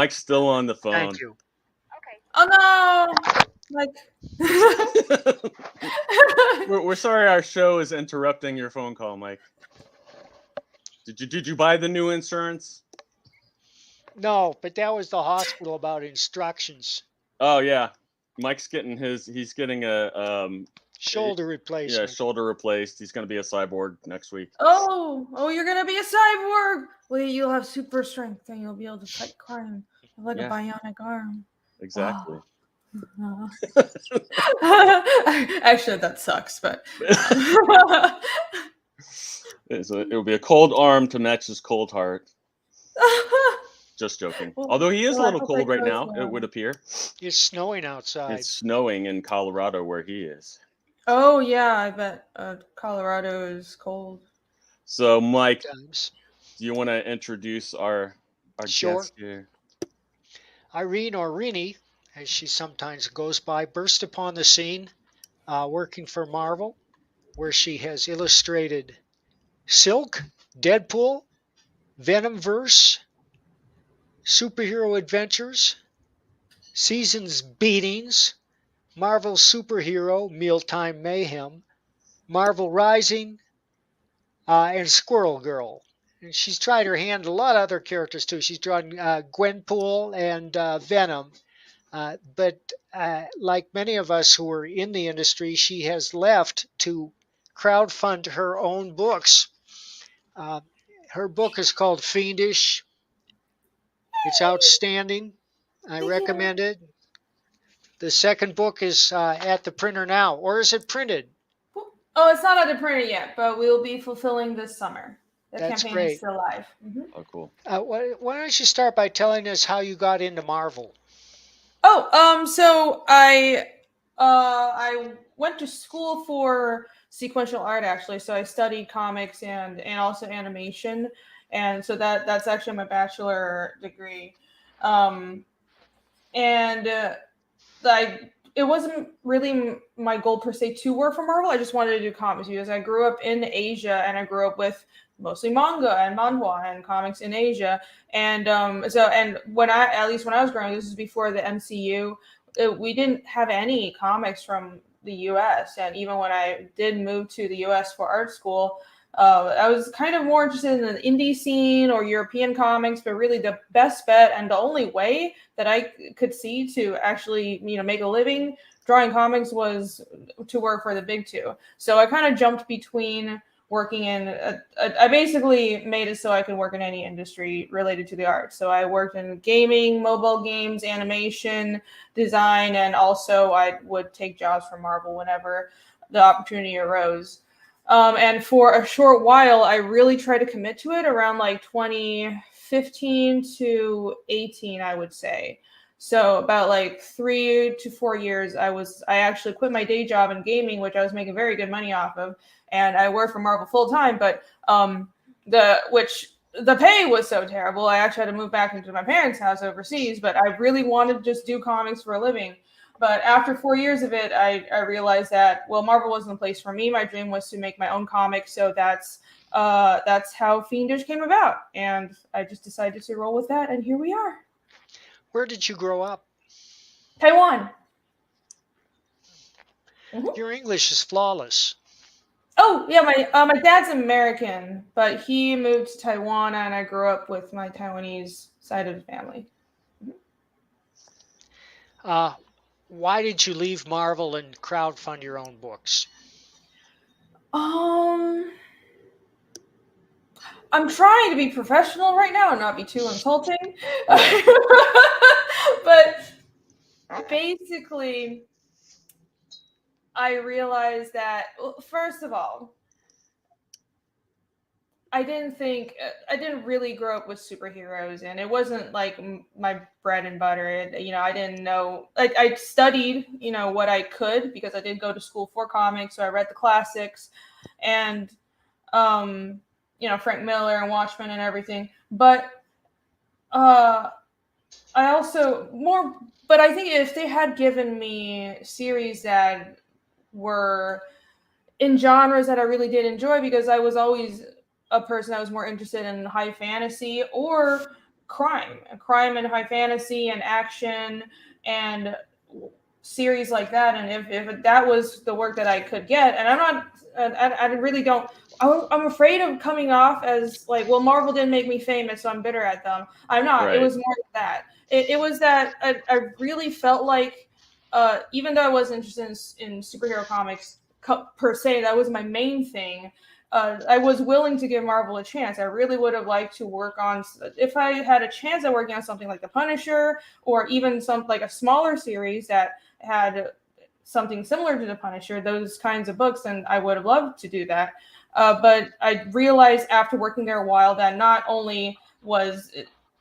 Mike's still on the phone. Thank you. Oh no! Like, We're sorry our show is interrupting your phone call, Mike. Did you buy the new insurance? No, but that was the hospital about instructions. Oh yeah, Mike's getting a Shoulder replacement. shoulder replaced. He's gonna be a cyborg next week. oh, you're gonna be a cyborg. Well, you'll have super strength and you'll be able to fight crime like a bionic arm. Exactly. Actually, that sucks, but it'll be a cold arm to match his cold heart. Just joking. Well, Although he is a little cold right now, well. it would appear. It's snowing outside. It's snowing in Colorado where he is. Oh yeah, I bet Colorado is cold. So, Mike, Sometimes. do you want to introduce our Sure. guest here? Irene, or Rini, as she sometimes goes by, burst upon the scene working for Marvel, where she has illustrated Silk, Deadpool, Venomverse, Superhero Adventures, Seasons Beatings, Marvel Superhero Mealtime Mayhem, Marvel Rising, and Squirrel Girl. And she's tried her hand at a lot of other characters too. She's drawn Gwenpool and Venom. But like many of us who are in the industry, she has left to crowdfund her own books. Her book is called Fiendish. It's outstanding. I recommend it. The second book is at the printer now, or is it printed? Oh, it's not at the printer yet, but we'll be fulfilling this summer. The That's campaign great. is still live. Oh, cool. Why don't you start by telling us how you got into Marvel? Oh, so I went to school for sequential art actually. So I studied comics and also animation, and so that's actually my bachelor degree. It wasn't really my goal per se to work for Marvel. I just wanted to do comics because I grew up in Asia and I grew up with mostly manga and manhwa and comics in Asia. And when I was growing up, this was before the MCU, we didn't have any comics from the US. And even when I did move to the US for art school, I was kind of more interested in the indie scene or European comics, but really the best bet and the only way that I could see to actually, make a living drawing comics was to work for the big two. So I kind of jumped between working I basically made it so I could work in any industry related to the arts. So I worked in gaming, mobile games, animation, design, and also I would take jobs for Marvel whenever the opportunity arose. And for a short while, I really tried to commit to it around like 2015 to 18, I would say. So about like 3 to 4 years, I actually quit my day job in gaming, which I was making very good money off of, and I worked for Marvel full time. But the pay was so terrible, I actually had to move back into my parents' house overseas. But I really wanted to just do comics for a living. But after 4 years of it, I realized that, well, Marvel wasn't the place for me. My dream was to make my own comics. So that's how Fiendish came about. And I just decided to roll with that. And here we are. Where did you grow up? Taiwan. Your English is flawless. Oh, yeah, my dad's American, but he moved to Taiwan, and I grew up with my Taiwanese side of the family. Why did you leave Marvel and crowdfund your own books? I'm trying to be professional right now and not be too insulting. But basically, I realized that, first of all, I didn't really grow up with superheroes, and it wasn't like my bread and butter. I didn't know, like, I studied, what I could because I did go to school for comics. So I read the classics and, Frank Miller and Watchmen and everything. But, I think if they had given me series that were in genres that I really did enjoy, because I was always a person that was more interested in high fantasy or crime and high fantasy and action and series like that. And if that was the work that I could get, and I really don't, I'm afraid of coming off as like, well, Marvel didn't make me famous, so I'm bitter at them. I'm not. Right. It was more than that. It was that I really felt like, even though I wasn't interested in superhero comics per se, that was my main thing. I was willing to give Marvel a chance. I really would have liked to work on, if I had a chance at working on something like The Punisher, or even like a smaller series that had something similar to The Punisher, those kinds of books, and I would have loved to do that. But I realized after working there a while that not only was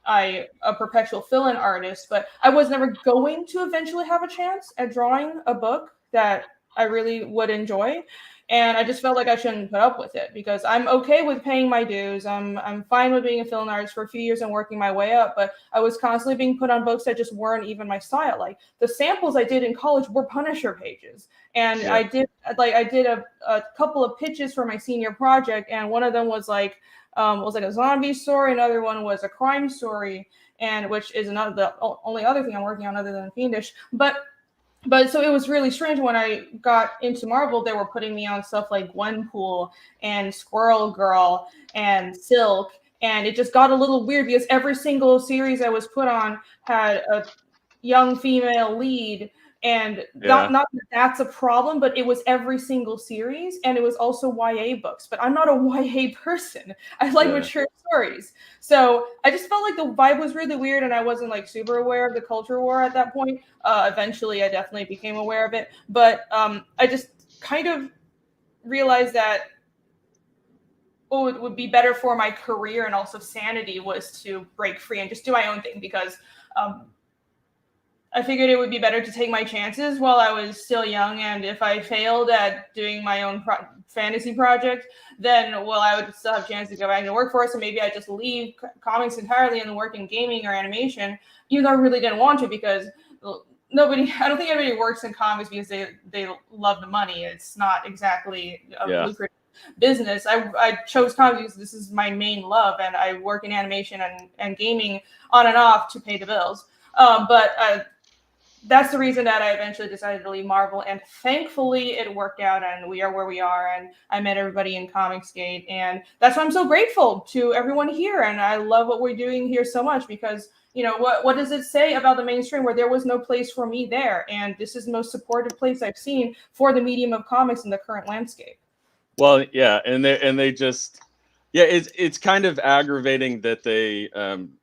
I a perpetual fill-in artist, but I was never going to eventually have a chance at drawing a book that I really would enjoy. And I just felt like I shouldn't put up with it, because I'm okay with paying my dues. I'm fine with being a fill-in artist for a few years and working my way up, but I was constantly being put on books that just weren't even my style. Like the samples I did in college were Punisher pages. And Yeah. I did a couple of pitches for my senior project, and one of them was like a zombie story, another one was a crime story, and which is the only other thing I'm working on other than Fiendish. But so it was really strange when I got into Marvel. They were putting me on stuff like Gwenpool and Squirrel Girl and Silk, and it just got a little weird because every single series I was put on had a young female lead. And not that that's a problem, but it was every single series, and it was also YA books. But I'm not a YA person. I like mature stories. So I just felt like the vibe was really weird, and I wasn't like super aware of the culture war at that point. Eventually, I definitely became aware of it, but I just kind of realized that it would be better for my career and also sanity was to break free and just do my own thing, because I figured it would be better to take my chances while I was still young. And if I failed at doing my own fantasy project, then, well, I would still have a chance to go back to the workforce. And maybe I just leave comics entirely and work in gaming or animation, even though I really didn't want to, because I don't think anybody works in comics because they love the money. It's not exactly a lucrative business. I chose comics because this is my main love, and I work in animation and gaming on and off to pay the bills. But that's the reason that I eventually decided to leave Marvel, and thankfully it worked out, and we are where we are, and I met everybody in Comicsgate, and that's why I'm so grateful to everyone here, and I love what we're doing here so much, because, you know, what does it say about the mainstream where there was no place for me there, and this is the most supportive place I've seen for the medium of comics in the current landscape. Well, yeah, and they just, it's kind of aggravating that they,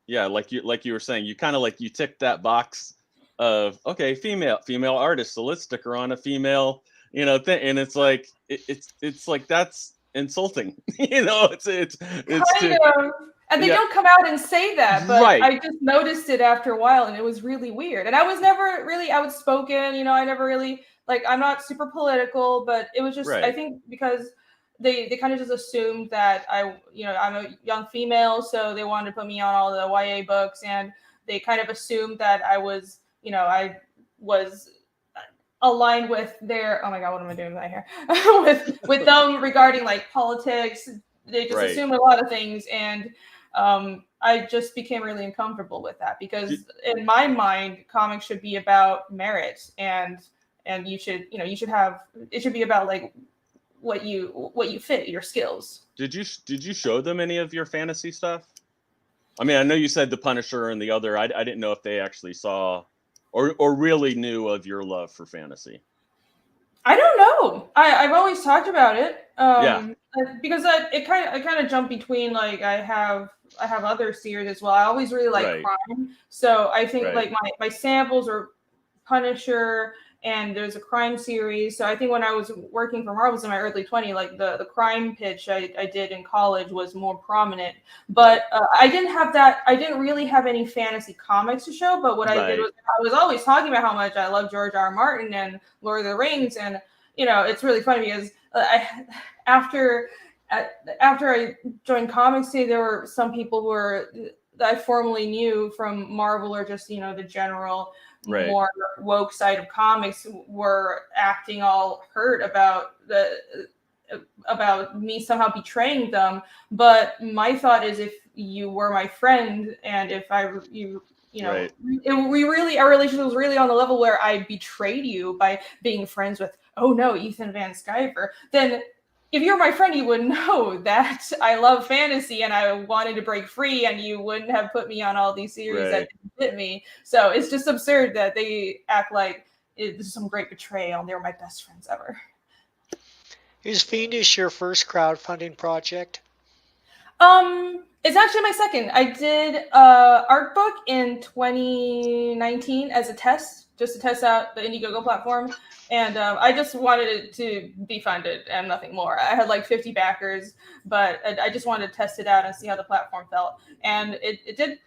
like you were saying, you kind of like you tick that box of, okay, female artist, so let's stick her on a female, thing, and it's like it's like that's insulting, it's kind of. And they don't come out and say that, but right. I just noticed it after a while, and it was really weird. And I was never really outspoken, I never really, like, I'm not super political, but it was just, I think because they kind of just assumed that I'm a young female, so they wanted to put me on all the YA books, and they kind of assumed that I was, I was aligned with their, oh my God, what am I doing with my hair? with them regarding like politics. They just assumed a lot of things, and I just became really uncomfortable with that, because in my mind, comics should be about merit, and you should have, it should be about like what you fit, your skills. Did you show them any of your fantasy stuff? I mean, I know you said The Punisher and the other. I didn't know if they actually saw or really knew of your love for fantasy. I don't know. I've always talked about it. Because I kind of jump between, like, I have other series as well. I always really like crime, so I think like my samples are Punisher, and there's a crime series. So I think when I was working for Marvel in my early 20s, like the crime pitch I did in college was more prominent. But I didn't really have any fantasy comics to show. But what I did was I was always talking about how much I love George R. R. Martin and Lord of the Rings. And, it's really funny because after I joined Comicsgate, there were some people that I formerly knew from Marvel, or just, the general more woke side of comics, were acting all hurt about me somehow betraying them. But my thought is, if you were my friend, and if you know, Right. our relationship was really on the level where I betrayed you by being friends with, oh no, Ethan Van Sciver, then if you're my friend, you would know that I love fantasy and I wanted to break free, and you wouldn't have put me on all these series that didn't fit me. So it's just absurd that they act like this is some great betrayal and they were my best friends ever. Is Fiendish your first crowdfunding project? It's actually my second. I did art book in 2019 as a test, just to test out the Indiegogo platform, and I just wanted it to be funded and nothing more. I had like 50 backers, but I just wanted to test it out and see how the platform felt, and it did.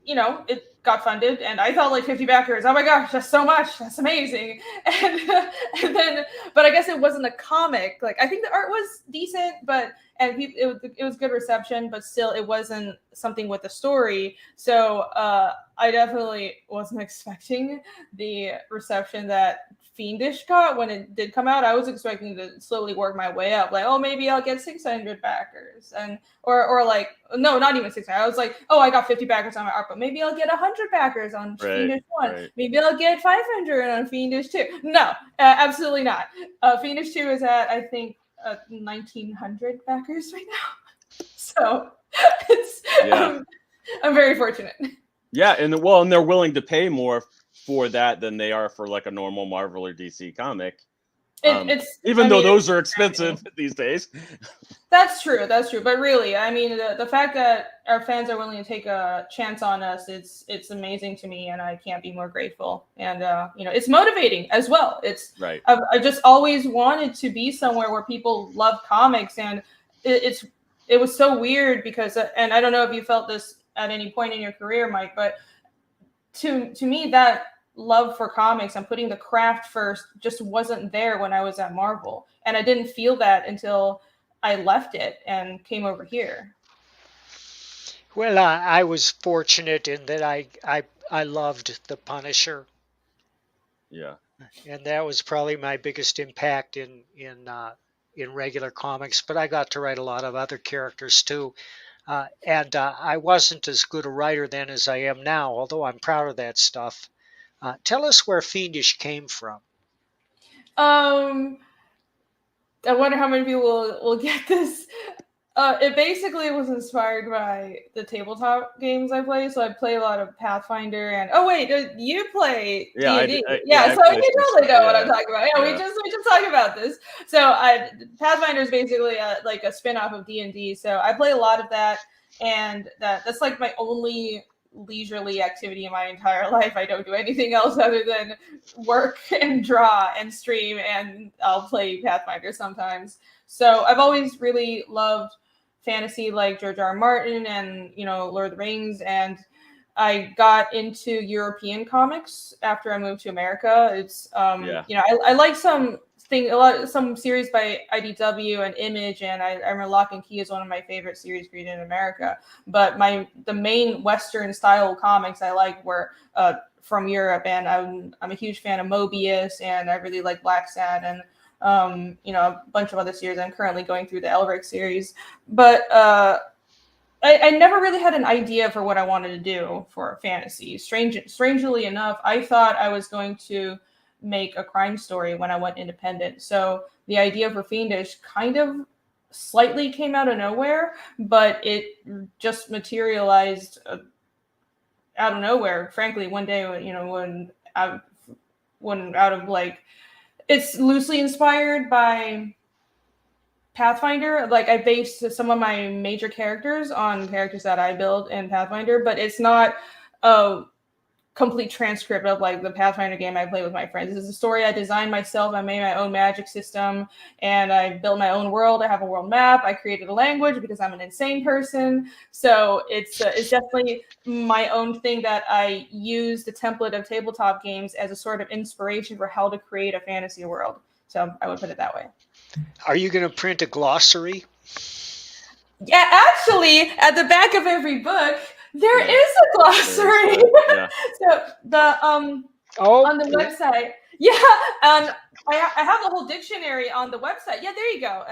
You know, it got funded, and I felt like 50 backers. Oh my gosh, that's so much. That's amazing. And then, but I guess it wasn't a comic. Like, I think the art was decent, it was good reception, but still, it wasn't something with a story. So I definitely wasn't expecting the reception that Fiendish got when it did come out. I was expecting to slowly work my way up, like, oh, maybe I'll get 600 backers, and or like, no, not even 600. I was like, oh, I got 50 backers on my art, but maybe I'll get 100 backers on Fiendish 1. Right. Maybe I'll get 500 on Fiendish 2. No, absolutely not. Fiendish 2 is at, I think, 1,900 backers right now. So it's I'm very fortunate. Yeah, and they're willing to pay more for that than they are for like a normal Marvel or DC comic. Even though those are expensive these days. That's true. But really, I mean, the fact that our fans are willing to take a chance on us, it's amazing to me, and I can't be more grateful. And it's motivating as well. It's right. I just always wanted to be somewhere where people love comics, and it was so weird because, and I don't know if you felt this at any point in your career, Mike, but to me, that love for comics and putting the craft first just wasn't there when I was at Marvel, and I didn't feel that until I left it and came over here. Well, I was fortunate in that I loved the Punisher. Yeah, and that was probably my biggest impact in regular comics. But I got to write a lot of other characters too. And I wasn't as good a writer then as I am now, although I'm proud of that stuff. Tell us where Fiendish came from. I wonder how many people will get this. It basically was inspired by the tabletop games I play. So I play a lot of Pathfinder and you play D&D. So you totally know what I'm talking about. We just talked about this. So Pathfinder is basically like a spin-off of D&D. So I play a lot of that, and that's like my only leisurely activity in my entire life. I don't do anything else other than work and draw and stream, and I'll play Pathfinder sometimes. So I've always really loved fantasy like George R. R. Martin and Lord of the Rings, and I got into European comics after I moved to America. It's I like some series by IDW and Image, and I remember Lock and Key is one of my favorite series created in America. But the main Western style comics I like were from Europe, and I'm a huge fan of Mobius, and I really like Black Sad and a bunch of other series. I'm currently going through the Elric series, but I never really had an idea for what I wanted to do for fantasy. Strangely enough, I thought I was going to make a crime story when I went independent. So the idea for Fiendish kind of slightly came out of nowhere, but it just materialized out of nowhere. Frankly, one day, when out of like, it's loosely inspired by Pathfinder. Like, I based some of my major characters on characters that I built in Pathfinder, but it's not a complete transcript of like the Pathfinder game I play with my friends. This is a story I designed myself. I made my own magic system, and I built my own world. I have a world map. I created a language because I'm an insane person. So it's definitely my own thing that I use the template of tabletop games as a sort of inspiration for how to create a fantasy world. So I would put it that way. Are you going to print a glossary? Yeah, actually, at the back of every book, there is a glossary. So on the website, and I have the whole dictionary on the website. Yeah, there you go.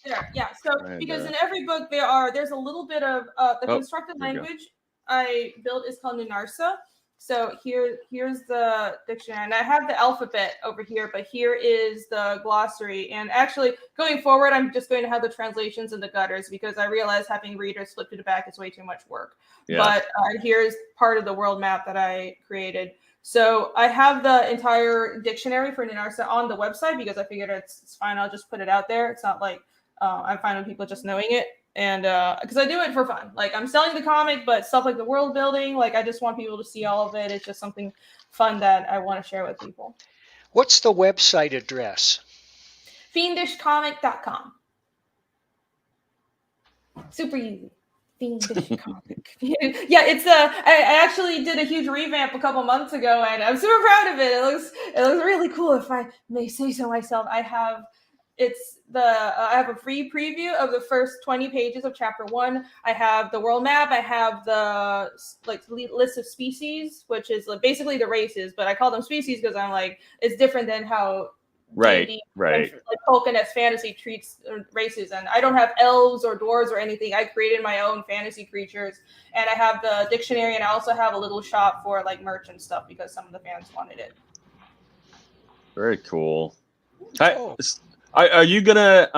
There, yeah. So And, because in every book there's a little bit of the Oh, constructed there you go. language I built is called Ninarsa. So here's the dictionary, and I have the alphabet over here, but here is the glossary. And actually, going forward, I'm just going to have the translations in the gutters because I realize having readers flip to the back is way too much work. Yeah. But here's part of the world map that I created. So I have the entire dictionary for Ninarsa on the website because I figured it's fine. I'll just put it out there. It's not like I'm fine with people just knowing it. And because I do it for fun. Like, I'm selling the comic, but stuff like the world building, like, I just want people to see all of it. It's just something fun that I want to share with people. What's the website address? FIENDISHcomic.com. Super easy. Fiendish comic. Yeah, it's I actually did a huge revamp a couple months ago, and I'm super proud of it. It looks really cool, if I may say so myself. I have a free preview of the first 20 pages of chapter 1. I have the world map. I have the list of species, which is basically the races, but I call them species because I'm like, it's different than how Right. like Tolkien as fantasy treats races. And I don't have elves or dwarves or anything. I created my own fantasy creatures, and I have the dictionary, and I also have a little shop for like merch and stuff because some of the fans wanted it. Very cool. Oh. Are you gonna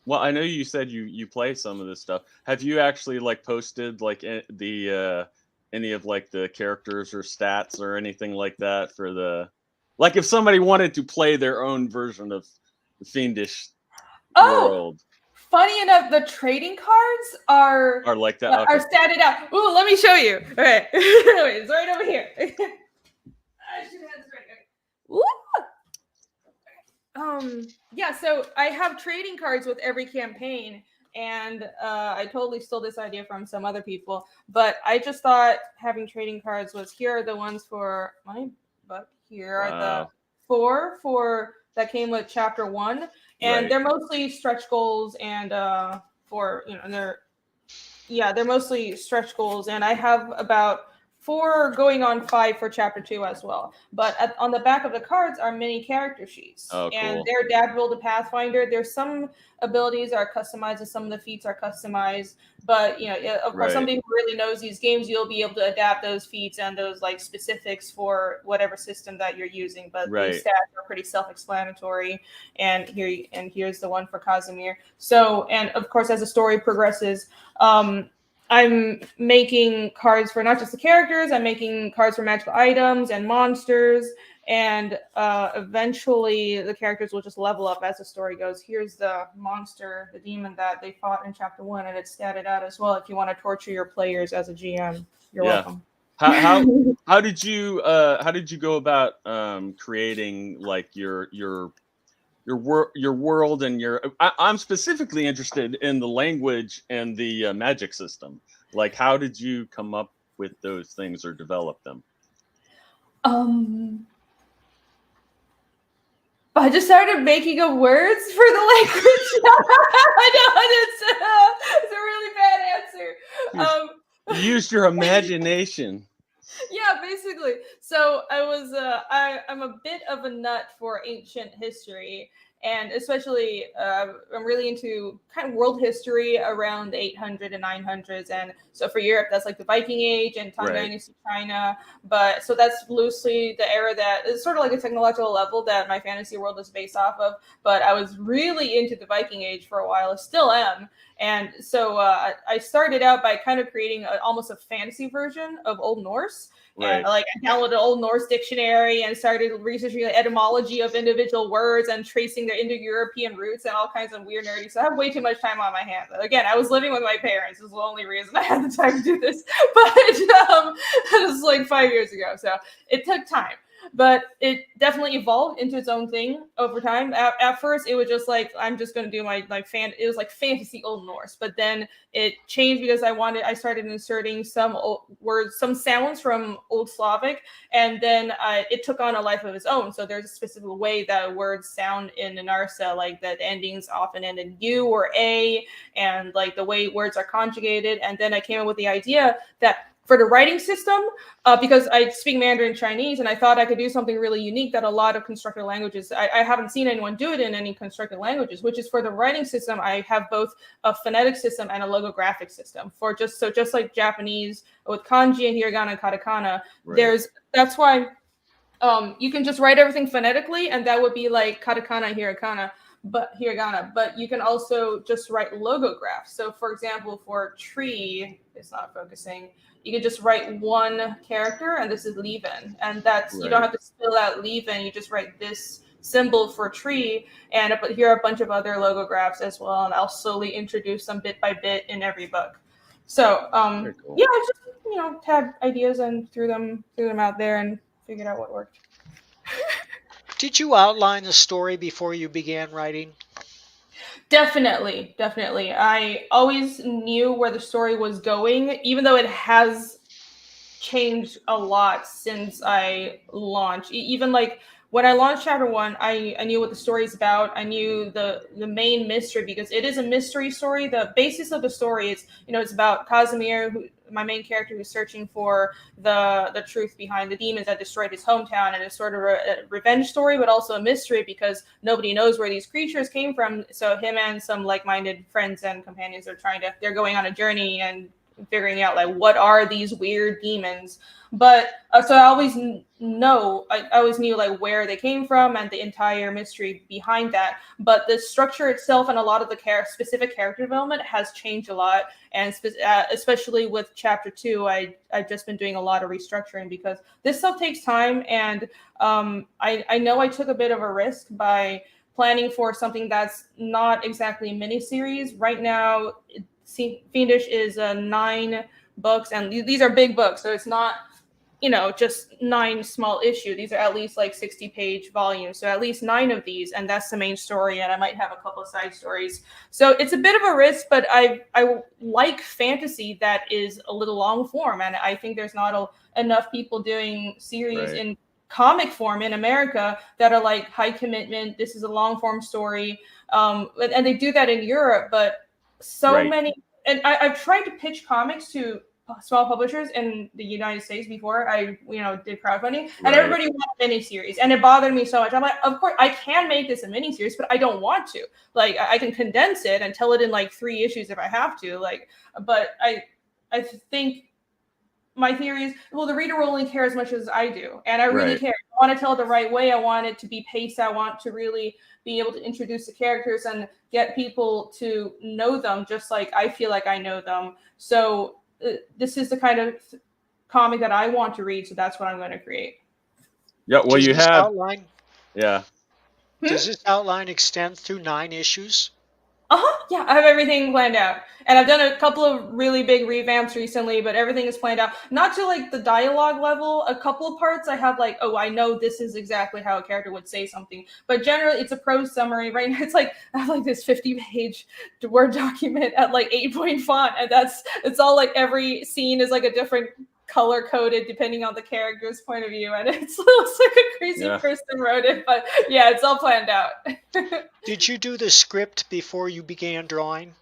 well, I know you said you play some of this stuff. Have you actually like posted like the any of like the characters or stats or anything like that for the, like, if somebody wanted to play their own version of the Fiendish world? Funny enough, the trading cards are like that. Okay. Are statted out. Ooh, let me show you. Okay, it's right over here. I should have this right. Ooh. Yeah, so I have trading cards with every campaign, and I totally stole this idea from some other people, but I just thought having trading cards was, here are the ones for my book, here are the 4 for that came with chapter 1, and they're mostly stretch goals, and they're mostly stretch goals, and I have about 4 going on 5 for chapter 2 as well. But on the back of the cards are mini character sheets. Oh, cool. And they're Devill the Pathfinder. There's some abilities are customized and some of the feats are customized. But, of course, somebody who really knows these games, you'll be able to adapt those feats and those like specifics for whatever system that you're using. But these stats are pretty self-explanatory. And here's the one for Casimir. So, and of course, as the story progresses, I'm making cards for not just the characters, I'm making cards for magical items and monsters, and eventually the characters will just level up as the story goes. Here's the monster, the demon that they fought in chapter 1, and it's statted out as well if you want to torture your players as a GM. You're welcome. How did you go about creating like your world and I'm specifically interested in the language and the magic system. Like, how did you come up with those things or develop them? I just started making up words for the language. I know it's a really bad answer. You used your imagination. Yeah, basically. So I'm a bit of a nut for ancient history, and especially I'm really into kind of world history around the 800 and 900s, and so for Europe that's like the Viking Age and Tang Dynasty China. But so that's loosely the era that is sort of like a technological level that my fantasy world is based off of. But I was really into the Viking Age for a while. I still am. And so I started out by kind of creating almost a fantasy version of Old Norse. And I downloaded an Old Norse dictionary and started researching the etymology of individual words and tracing their Indo-European roots and all kinds of weird nerdy. So I have way too much time on my hands. Again, I was living with my parents. This is the only reason I had the time to do this. But this was like 5 years ago. So it took time. But it definitely evolved into its own thing over time. At first, it was just like, I'm just going to do it was like fantasy Old Norse. But then it changed because I started inserting some words, some sounds from Old Slavic. And then it took on a life of its own. So there's a specific way that words sound in Ninarsa, like that endings often end in U or A, and like the way words are conjugated. And then I came up with the idea that for the writing system, because I speak Mandarin Chinese, and I thought I could do something really unique that a lot of constructed languages, I haven't seen anyone do it in any constructed languages, which is for the writing system, I have both a phonetic system and a logographic system for just like Japanese with kanji and hiragana and katakana. Right. That's why you can just write everything phonetically, and that would be like katakana and hiragana. But you can also just write logographs. So for example, for tree, it's not focusing, you can just write one character, and this is leaven, and that's you don't have to spell out leaven, you just write this symbol for tree, and here are a bunch of other logographs as well, and I'll slowly introduce them bit by bit in every book. So cool. Yeah, I just had ideas and threw them out there and figured out what worked. Did you outline the story before you began writing? Definitely. I always knew where the story was going, even though it has changed a lot since I launched. Even like when I launched chapter 1, I knew what the story is about. I knew the main mystery, because it is a mystery story. The basis of the story is, it's about Casimir, my main character, who's searching for the truth behind the demons that destroyed his hometown, and it's sort of a revenge story, but also a mystery because nobody knows where these creatures came from. So him and some like-minded friends and companions they're going on a journey and figuring out like what are these weird demons. But so I always knew like where they came from and the entire mystery behind that. But the structure itself and a lot of the specific character development has changed a lot, and especially with chapter 2, I've just been doing a lot of restructuring because this stuff takes time, and I know I took a bit of a risk by planning for something that's not exactly a miniseries. Right now, Fiendish is 9 books, and these are big books, so it's not just 9 small issues. These are at least like 60-page volumes, so at least 9 of these, and that's the main story, and I might have a couple of side stories. So it's a bit of a risk, but I like fantasy that is a little long form, and I think there's not enough people doing series in comic form in America that are like high commitment. This is a long form story, and they do that in Europe, but many, and I've tried to pitch comics to small publishers in the United States before I did crowdfunding, and everybody wanted miniseries, and it bothered me so much. I'm like, of course I can make this a miniseries, but I don't want to. Like, I can condense it and tell it in like 3 issues if I have to. Like, but I think my theory is, well, the reader will only care as much as I do, and I really care. I want to tell it the right way. I want it to be paced. I want to really be able to introduce the characters and get people to know them just like I feel like I know them. So this is the kind of comic that I want to read, so that's what I'm going to create. Yeah, well, you have outline. Yeah. Does this outline extend through 9 issues? Yeah, I have everything planned out. And I've done a couple of really big revamps recently, but everything is planned out. Not to like the dialogue level. A couple of parts I have like, oh, I know this is exactly how a character would say something. But generally it's a prose summary. Right now it's like, I have like this 50-page Word document at like 8-point font. And it's all like every scene is like a different color coded depending on the character's point of view, and it looks like a crazy person wrote it, but yeah, it's all planned out. Did you do the script before you began drawing?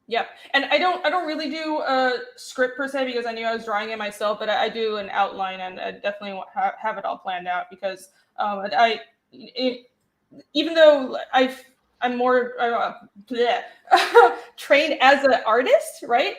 Yep. And I don't really do a script per se because I knew I was drawing it myself, but I do an outline, and I definitely have it all planned out because even though I'm more trained as an artist, right?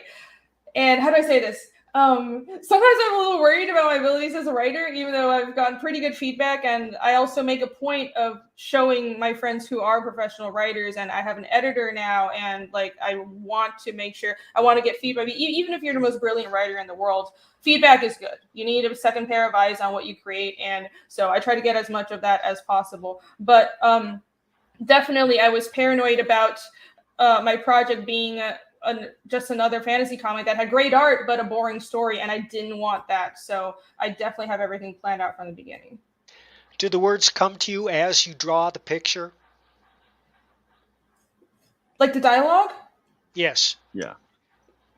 And how do I say this? Sometimes I'm a little worried about my abilities as a writer, even though I've gotten pretty good feedback. And I also make a point of showing my friends who are professional writers, and I have an editor now. And like, I want to make sure I want to get feedback. Even if you're the most brilliant writer in the world, feedback is good. You need a second pair of eyes on what you create. And so I try to get as much of that as possible. But definitely I was paranoid about my project being just another fantasy comic that had great art but a boring story, and I didn't want that. So I definitely have everything planned out from the beginning. Do the words come to you as you draw the picture? Like the dialogue? Yes.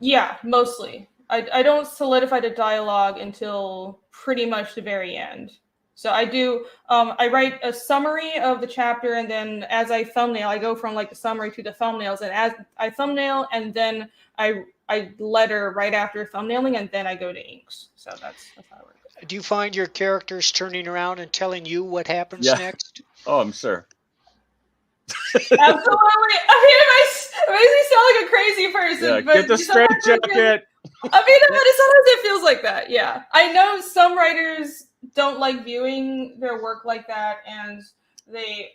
Yeah, mostly. I don't solidify the dialogue until pretty much the very end. So I do, I write a summary of the chapter, and then as I thumbnail, I go from like the summary to the thumbnails, and as I thumbnail, and then I I letter right after thumbnailing, and then I go to inks. So that's how it works. Do you find your characters turning around and telling you what happens Yeah. next? Oh, I'm sure. Absolutely. I mean, it makes me sound like a crazy person. Yeah, but get the straight jacket. I mean, but sometimes it feels like that. Yeah, I know some writers don't like viewing their work like that, and they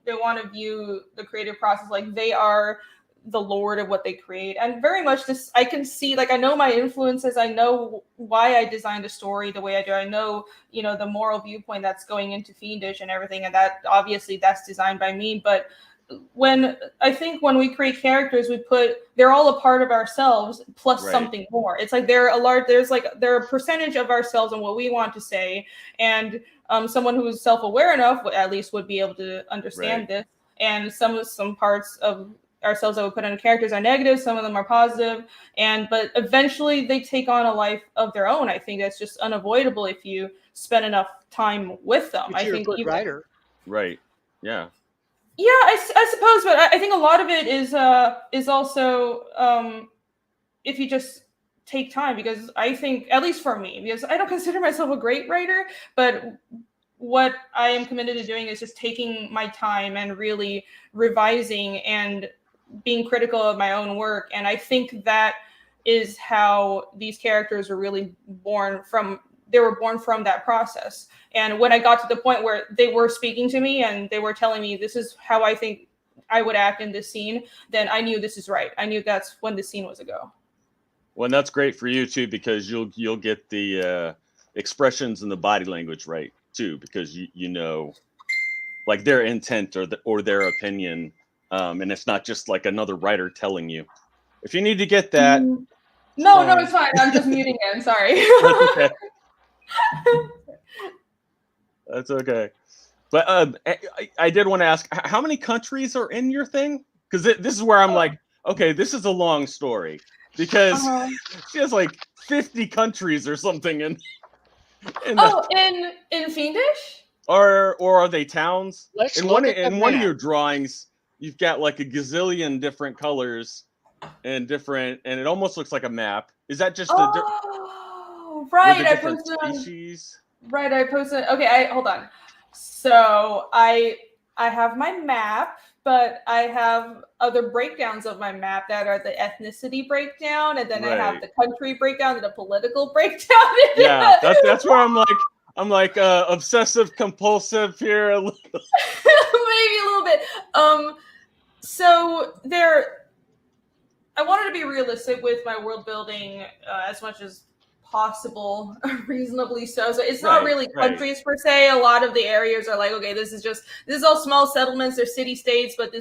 want to view the creative process like they are the lord of what they create. And very much this, I can see, like, I know my influences. I know why I designed a story the way I do. I know, the moral viewpoint that's going into Fiendish and everything, and that obviously that's designed by me. But when we create characters, they're all a part of ourselves plus something more. It's like they're a percentage of ourselves and what we want to say. And someone who is self-aware enough at least would be able to understand this. And some parts of ourselves that we put into characters are negative, some of them are positive, but eventually they take on a life of their own. I think that's just unavoidable if you spend enough time with them. If you're a good writer. Right. Yeah. Yeah, I suppose, but I think a lot of it is also if you just take time, because I think, at least for me, because I don't consider myself a great writer, but what I am committed to doing is just taking my time and really revising and being critical of my own work. And I think that is how these characters were really born from. They were born from that process. And when I got to the point where they were speaking to me and they were telling me, this is how I think I would act in this scene, then I knew this is right. I knew that's when the scene was a go. Well, and that's great for you too, because you'll get the expressions and the body language right too, because you know, like, their intent or their opinion, and it's not just like another writer telling you. If you need to get that, no, it's fine. I'm just muting it. Sorry. That's okay. That's okay. But I did want to ask, how many countries are in your thing? Because this is where I'm like, okay, this is a long story, because she has like 50 countries or something in Fiendish? Or are they towns? Let's One of your drawings, you've got like a gazillion different colors and it almost looks like a map. Is that just right? I posted species. Right, I posted. Okay, hold on. So I have my map, but I have other breakdowns of my map that are the ethnicity breakdown, and then I have the country breakdown and the political breakdown. Yeah, that's where I'm like obsessive compulsive here. Maybe a little bit. So I wanted to be realistic with my world building as much as possible, reasonably so. So it's not really countries per se. A lot of the areas are like, okay, this is all small settlements or city states, but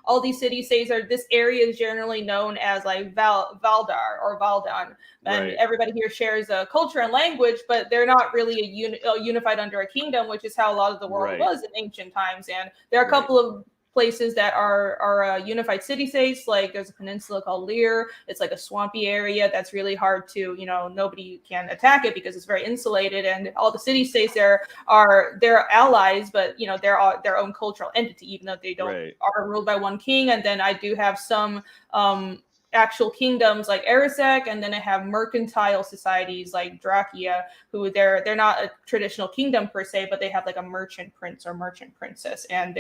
all these city states this area is generally known as like Valdar or Valdan. And everybody here shares a culture and language, but they're not really unified under a kingdom, which is how a lot of the world was in ancient times. And there are a couple of places that are unified city-states. Like there's a peninsula called Lear. It's like a swampy area that's really hard to, nobody can attack it because it's very insulated. And all the city-states there they're allies, but they're their own cultural entity, even though they are ruled by one king. And then I do have some actual kingdoms like Erisek, and then I have mercantile societies like Drachia, who they're not a traditional kingdom per se, but they have like a merchant prince or merchant princess, and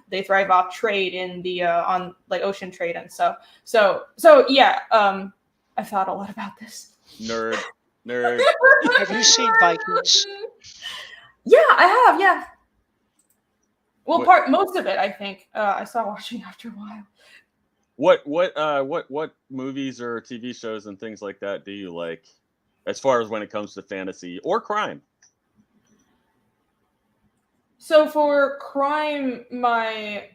they thrive off trade in the on like ocean trade and stuff. So yeah, I thought a lot about this. Nerd. Have you seen Vikings? Yeah, I have. Yeah. Well, most of it, I think. I stopped watching after a while. What movies or TV shows and things like that do you like, as far as when it comes to fantasy or crime? So for crime, my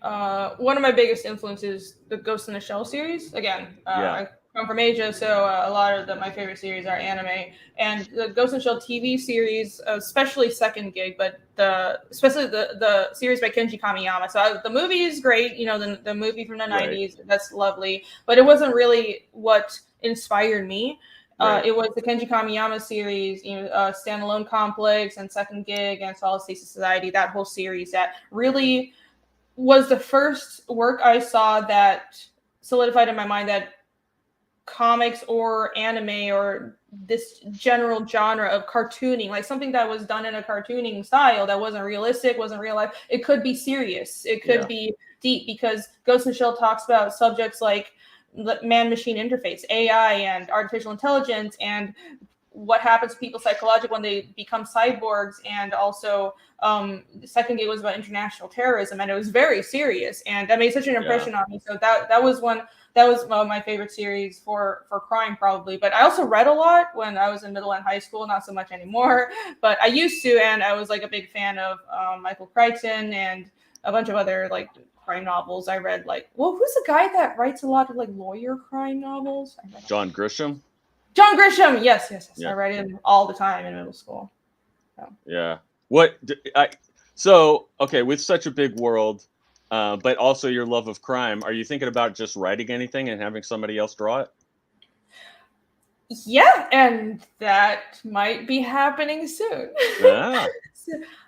one of my biggest influences, the Ghost in the Shell series. Again, I come from Asia, so a lot of my favorite series are anime. And the Ghost in the Shell TV series, especially Second Gig, but especially the series by Kenji Kamiyama. So the movie is great, the movie from the 90s, that's lovely. But it wasn't really what inspired me. It was the Kenji Kamiyama series, Standalone Complex and Second Gig and Solid Stasis Society, that whole series that really was the first work I saw that solidified in my mind that comics or anime or this general genre of cartooning, like something that was done in a cartooning style that wasn't realistic, wasn't real life. It could be serious, it could be deep, because Ghost in the Shell talks about subjects like man-machine interface, AI, and artificial intelligence, and what happens to people psychologically when they become cyborgs. And also the second game was about international terrorism, and it was very serious, and that made such an impression on me. So that was one of my favorite series for crime, probably. But I also read a lot when I was in middle and high school, not so much anymore, but I used to, and I was like a big fan of Michael Crichton and a bunch of other like crime novels. I read like, well, who's the guy that writes a lot of like lawyer crime novels? John Grisham. John Grisham, yes. Yeah. I read him all the time in middle school. So. Yeah. Okay, with such a big world, but also your love of crime, are you thinking about just writing anything and having somebody else draw it? Yeah, and that might be happening soon. Ah.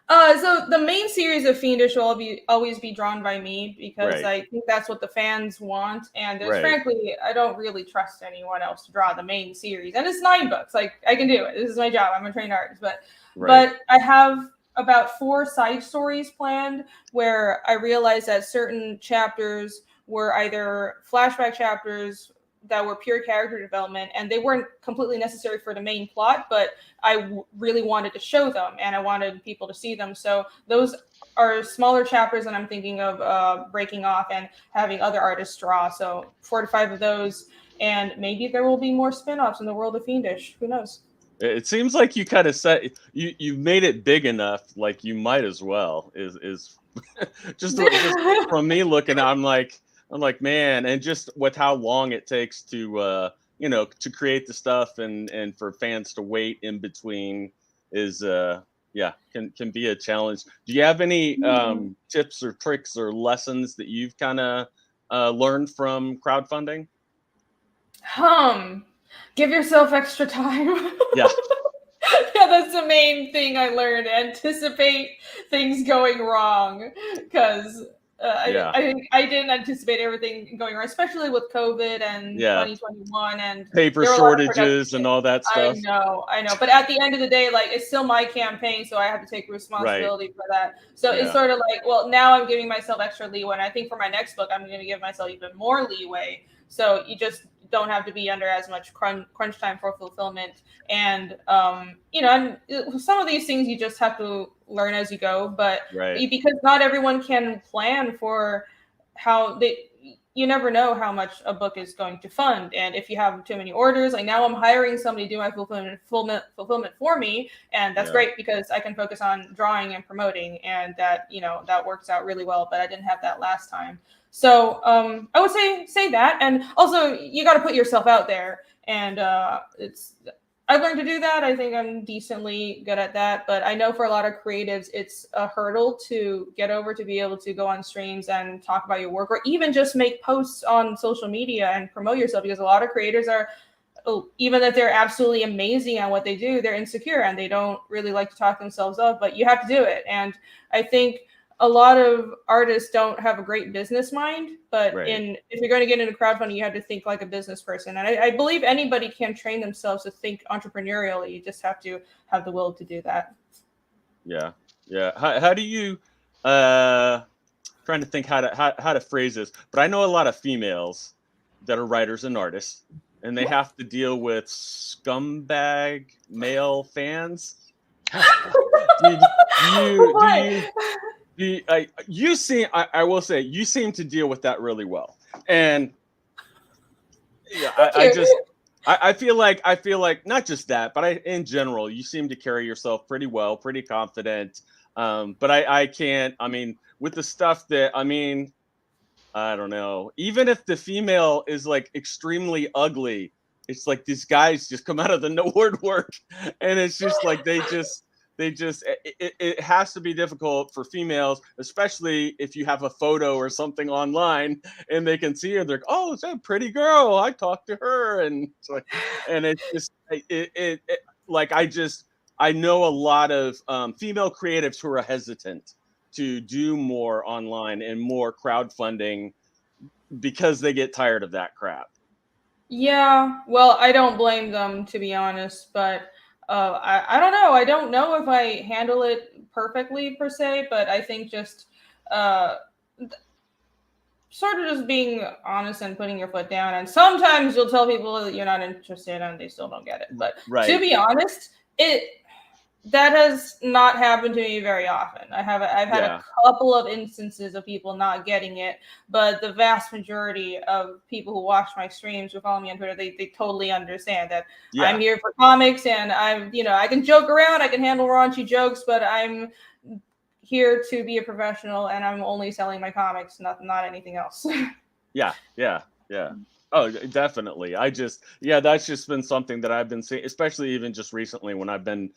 So the main series of Fiendish will always be drawn by me, because I think that's what the fans want. And frankly, I don't really trust anyone else to draw the main series. And it's 9 books. Like, I can do it. This is my job. I'm a trained artist. But I have about 4 side stories planned where I realized that certain chapters were either flashback chapters that were pure character development, and they weren't completely necessary for the main plot, but I really wanted to show them, and I wanted people to see them. So those are smaller chapters, and I'm thinking of breaking off and having other artists draw. So 4 to 5 of those, and maybe there will be more spin-offs in the world of Fiendish. Who knows? It seems like you kind of you've made it big enough, like you might as well. Is just from me looking, I'm like, man, and just with how long it takes to to create the stuff and for fans to wait in between is can be a challenge. Do you have any tips or tricks or lessons that you've kind of learned from crowdfunding? Give yourself extra time. Yeah. Yeah, that's the main thing I learned. Anticipate things going wrong, because I didn't anticipate everything going wrong, especially with COVID and 2021 and paper shortages and all that stuff. I know. But at the end of the day, like, it's still my campaign, so I have to take responsibility for that. So it's sort of like, well, now I'm giving myself extra leeway. And I think for my next book, I'm going to give myself even more leeway. So you just don't have to be under as much crunch time for fulfillment. And and some of these things you just have to learn as you go, but because not everyone can plan for how you never know how much a book is going to fund. And if you have too many orders, like now I'm hiring somebody to do my fulfillment for me, and that's great because I can focus on drawing and promoting, and that that works out really well. But I didn't have that last time. So I would say that, and also you got to put yourself out there, and I've learned to do that. I think I'm decently good at that, but I know for a lot of creatives, it's a hurdle to get over, to be able to go on streams and talk about your work, or even just make posts on social media and promote yourself, because a lot of creators are, even if they're absolutely amazing at what they do, they're insecure and they don't really like to talk themselves up, but you have to do it. And I think a lot of artists don't have a great business mind, but if you're going to get into crowdfunding, you have to think like a business person. And I believe anybody can train themselves to think entrepreneurially. You just have to have the will to do that. Yeah. How do you trying to think how to phrase this? But I know a lot of females that are writers and artists, and they have to deal with scumbag male fans. I will say you seem to deal with that really well, and I feel like not just that, but in general, you seem to carry yourself pretty well, pretty confident. But I can't. I mean, with the stuff that I don't know. Even if the female is like extremely ugly, it's like these guys just come out of the woodwork, and it's just like it has to be difficult for females, especially if you have a photo or something online and they can see her. They're like, oh, it's a pretty girl. I talked to her. And it's like, and it's just, I know a lot of female creatives who are hesitant to do more online and more crowdfunding because they get tired of that crap. Yeah, well, I don't blame them, to be honest, but I don't know. I don't know if I handle it perfectly per se, but I think just uh, sort of just being honest and putting your foot down. And sometimes you'll tell people that you're not interested and they still don't get it. But to Right. be honest, that has not happened to me very often. I've had a Yeah. couple of instances of people not getting it, but the vast majority of people who watch my streams or follow me on Twitter, they totally understand that I'm Yeah. here for comics and I can joke around, I can handle raunchy jokes, but I'm here to be a professional and I'm only selling my comics, not anything else. Yeah. Yeah. Yeah. Oh, definitely. That's just been something that I've been seeing, especially even just recently when I've been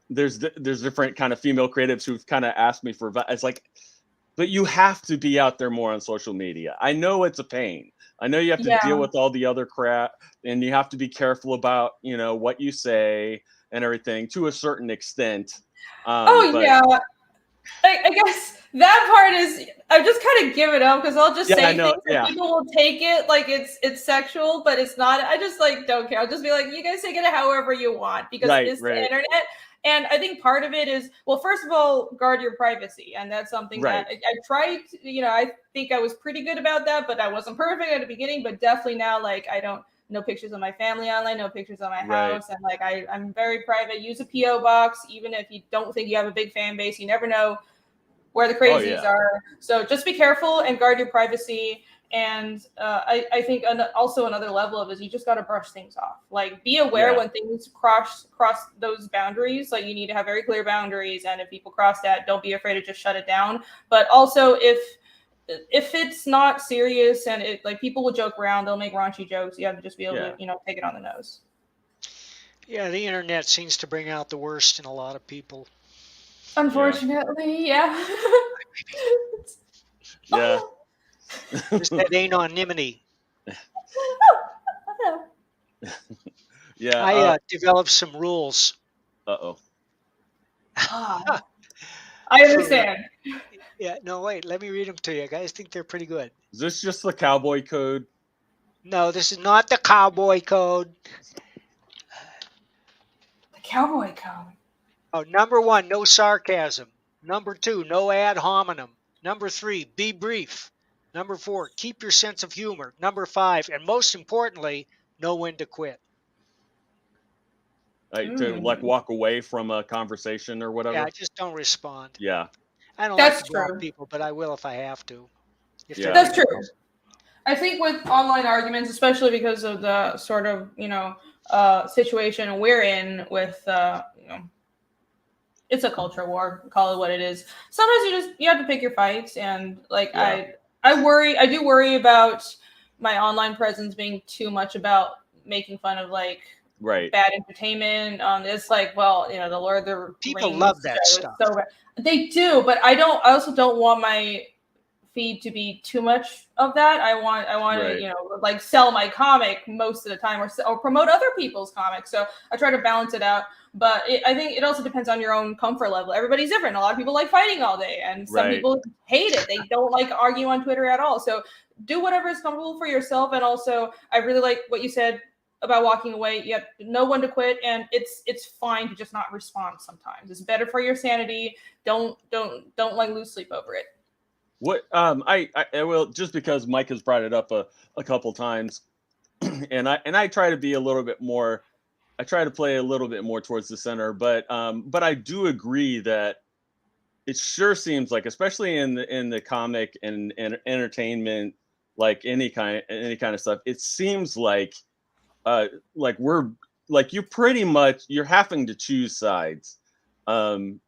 there's different kind of female creatives who've kind of asked me for it's like, but you have to be out there more on social media. I know it's a pain. I know you have to deal Yeah. with all the other crap, and you have to be careful about what you say and everything to a certain extent. Oh But yeah. I guess that part is I just kind of give it up because I'll just yeah, I say know. things and Yeah, people will take it like it's sexual, but it's not. I just like don't care. I'll just be like, you guys take it however you want because right, it's the right, internet. And I think part of it is, well, first of all, guard your privacy, and that's something that right. I tried. I think I was pretty good about that, but I wasn't perfect at the beginning. But definitely now, like I don't no pictures of my family online, no pictures of my Right. house, and like I'm very private. Use a PO box, even if you don't think you have a big fan base. You never know where the Oh crazies yeah. are. So just be careful and guard your privacy. And I think also another level of is you just got to brush things off. Like be aware Yeah. when things cross those boundaries. Like you need to have very clear boundaries. And if people cross that, don't be afraid to just shut it down. But also if it's not serious and it like people will joke around, they'll make raunchy jokes. You have to just be able to Yeah. take it on the nose. Yeah, the internet seems to bring out the worst in a lot of people. Yeah. Unfortunately, yeah. Yeah. Oh, There's that anonymity. oh, Yeah. I developed some rules Uh-oh. oh. I for. understand. Yeah, no, wait. Let me read them to you. Guys think they're pretty good. Is this just the cowboy code? No, this is not the cowboy code. The cowboy code. Oh, number 1, no sarcasm. Number 2, no ad hominem. Number 3, be brief. Number 4, keep your sense of humor. Number 5, and most importantly, know when to quit. Like to like Mm, walk away from a conversation or Yeah, whatever? just don't respond. Yeah. I don't like to that's block true. people, but I will if I have to, if they're Yeah. That's being true. nice. I think with online arguments, especially because of the sort of situation we're in with it's a culture war, call it what it is. Sometimes you have to pick your fights, and like Yeah. I do worry about my online presence being too much about making fun of like Right. bad entertainment. It's like, well, the Lord of the People love Rings that show is stuff. so bad. They do, but I also don't want my feed to be too much of that. I want to Right. like sell my comic most of the time or promote other people's comics. So I try to balance it out. But I think it also depends on your own comfort level. Everybody's different. A lot of people like fighting all day, and some Right. people hate it. They don't like argue on Twitter at all. So do whatever is comfortable for yourself. And also, I really like what you said about walking away. You have to know when to quit, and it's fine to just not respond. Sometimes it's better for your sanity. Don't like lose sleep over it. What I will, just because Mike has brought it up a couple times, and I try to be a little bit more, I try to play a little bit more towards the center, but I do agree that it sure seems like, especially in the comic and entertainment, like any kind of stuff, it seems like we're like you're having to choose sides, and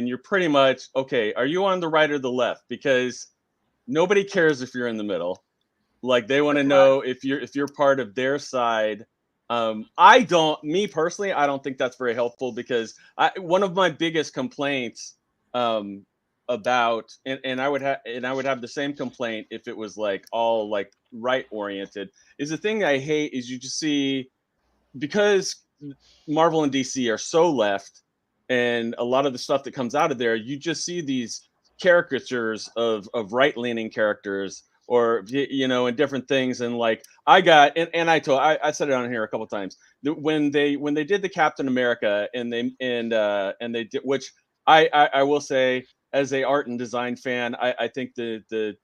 you're pretty much okay, are you on the right or the left? Because nobody cares if you're in the middle. Like they want to Pretty much. know if you're part of their side. I don't, me personally, I don't think that's very helpful, because one of my biggest complaints, um about, and I would have the same complaint if it was like all like right oriented, is the thing I hate is you just see, because Marvel and DC are so left, and a lot of the stuff that comes out of there, you just see these caricatures of right leaning characters and different things. And like I got, and I said it on here a couple times, when they did the Captain America and they did, which I will say, as a art and design fan, I think the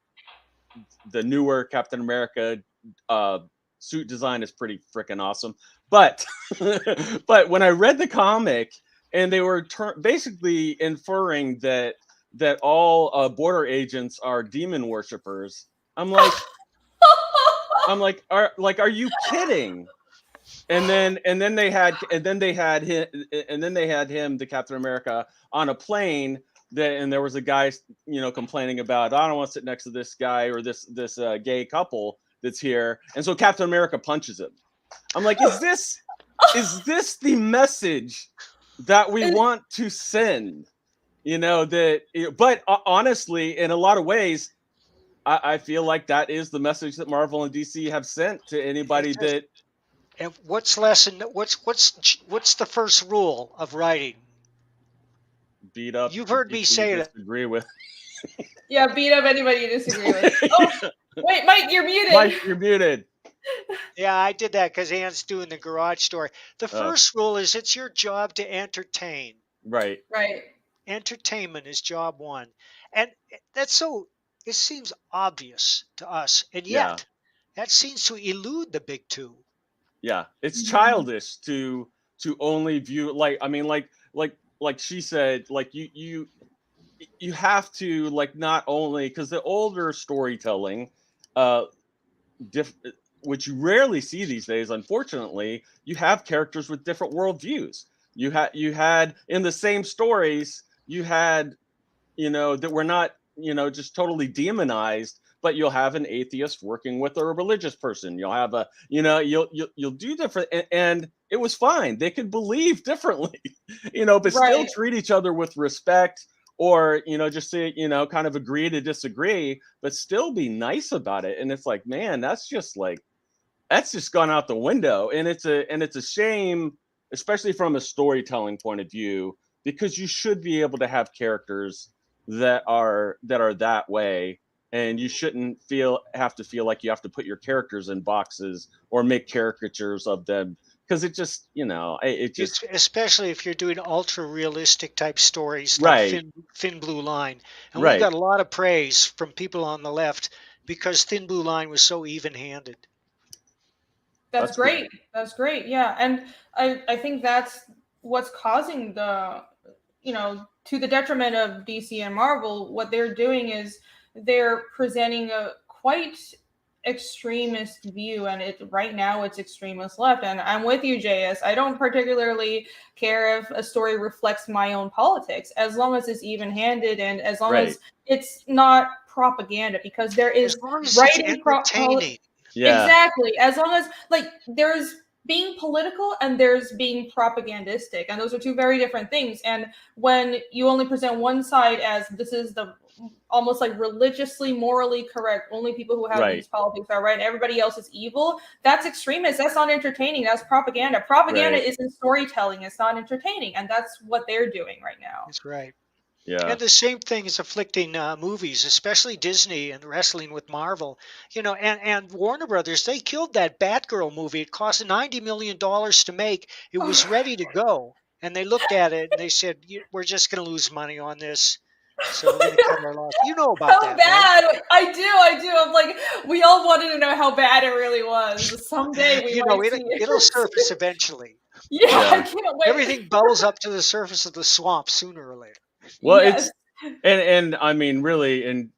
newer Captain America suit design is pretty freaking awesome. But but when I read the comic and they were basically inferring that all border agents are demon worshippers, I'm like, are you kidding? And then they had him, the Captain America, on a plane. And there was a guy, complaining about, I don't want to sit next to this guy or this gay couple that's here. And so Captain America punches him. I'm like, is this the message that we want to send? But honestly, in a lot of ways, I feel like that is the message that Marvel and DC have sent to anybody that. And what's the first rule of writing? Beat up. You've heard me say that. Disagree with. Yeah, beat up anybody you disagree with. Oh, wait, Mike, you're muted. Mike, you're muted. Yeah, I did that because Ann's doing the garage story. The first rule is it's your job to entertain. Right. Right. Entertainment is job one. And that's so, it seems obvious to us. And yet, that seems to elude the big two. Yeah, it's childish to only view, like she said, like you have to, like, not only, because the older storytelling, which you rarely see these days, unfortunately, you have characters with different worldviews. You had in the same stories, you had, that were not, just totally demonized, but you'll have an atheist working with a religious person. You'll have a, you'll do different, and it was fine. They could believe differently, but still treat each other with respect, or, just say, kind of agree to disagree, but still be nice about it. And it's like, man, that's just gone out the window. And it's a shame, especially from a storytelling point of view, because you should be able to have characters that are that way. And you shouldn't have to feel like you have to put your characters in boxes or make caricatures of them, because it just, especially if you're doing ultra realistic type stories, like Thin Blue Line. And we got a lot of praise from people on the left because Thin Blue Line was so even-handed. That's great. Cool. That's great. Yeah. And I think that's what's causing the, to the detriment of DC and Marvel. What they're doing is they're presenting a quite extremist view, and right now it's extremist left. And I'm with you, JS. I don't particularly care if a story reflects my own politics, as long as it's even-handed and as long as it's not propaganda, because there is writing entertaining. Exactly. As long as, like, there's being political and there's being propagandistic, and those are two very different things. And when you only present one side as this is the almost like religiously, morally correct, only people who have these politics are right, and everybody else is evil, that's extremist. That's not entertaining. That's propaganda. Propaganda isn't storytelling. It's not entertaining. And that's what they're doing right now. That's right. Yeah. And the same thing is afflicting movies, especially Disney and wrestling with Marvel. And Warner Brothers, they killed that Batgirl movie. It cost $90 million to make. It was ready to go. And they looked at it and they said, we're just going to lose money on this. So we're going to cut our loss. You know about that. How bad? Right? I do. I'm like, we all wanted to know how bad it really was. Someday we might see it. It'll surface eventually. Yeah, I can't wait. Everything bubbles up to the surface of the swamp sooner or later. Well, it's and I mean, really, and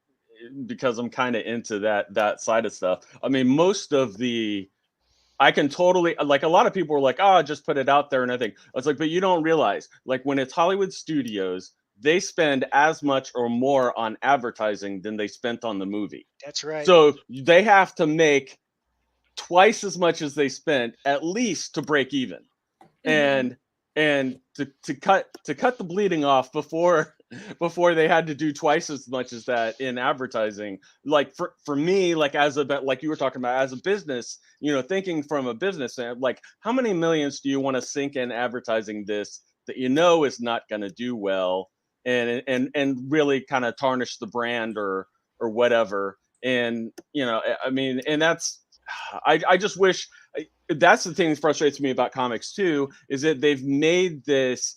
because I'm kind of into that side of stuff. I mean, most of I can totally, like, a lot of people were like, oh, just put it out there and I think it's like, but you don't realize, like, when it's Hollywood studios, they spend as much or more on advertising than they spent on the movie. That's right. So they have to make twice as much as they spent, at least, to break even. Mm-hmm. And to cut the bleeding off before they had to do twice as much as that in advertising. Like for me, like like you were talking about, as a business, thinking from a business, like, how many millions do you want to sink in advertising this that is not going to do well, and really kind of tarnish the brand or whatever. And I mean, and that's I just wish that's the thing that frustrates me about comics too, is that they've made this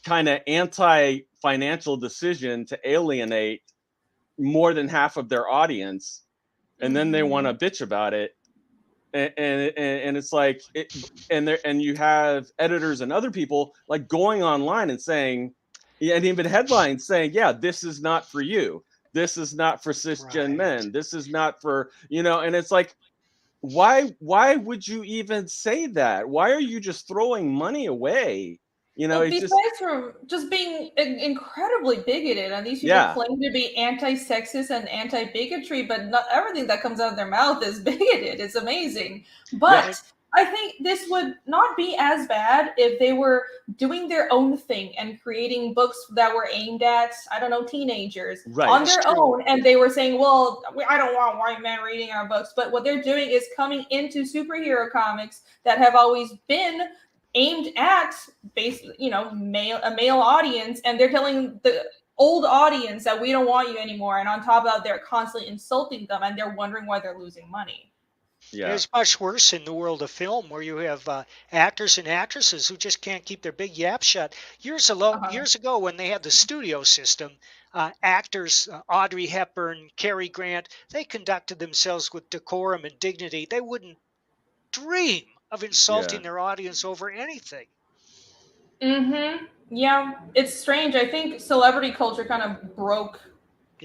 kind of anti-financial decision to alienate more than half of their audience, and then they want to bitch about it. And it's like and you have editors and other people like going online and saying, and even headlines saying, yeah, this is not for you, this is not for cisgen men, this is not for, and it's like, why would you even say that? Why are you just throwing money away? Well, It's besides just, from just being incredibly bigoted, and these people yeah, claim to be anti-sexist and anti-bigotry, but not everything that comes out of their mouth is bigoted. It's amazing. yeah, But I think this would not be as bad if they were doing their own thing and creating books that were aimed at, I don't know, teenagers right, on their own. And they were saying, well, I don't want white men reading our books. But what they're doing is coming into superhero comics that have always been aimed at a male audience, and they're telling the old audience that we don't want you anymore. And on top of that, they're constantly insulting them, and they're wondering why they're losing money. yeah, It's much worse in the world of film, where you have actors and actresses who just can't keep their big yap shut. Years ago, when they had the studio system, actors, Audrey Hepburn, Cary Grant, they conducted themselves with decorum and dignity. They wouldn't dream of insulting their audience over anything. Yeah, it's strange. I think celebrity culture kind of broke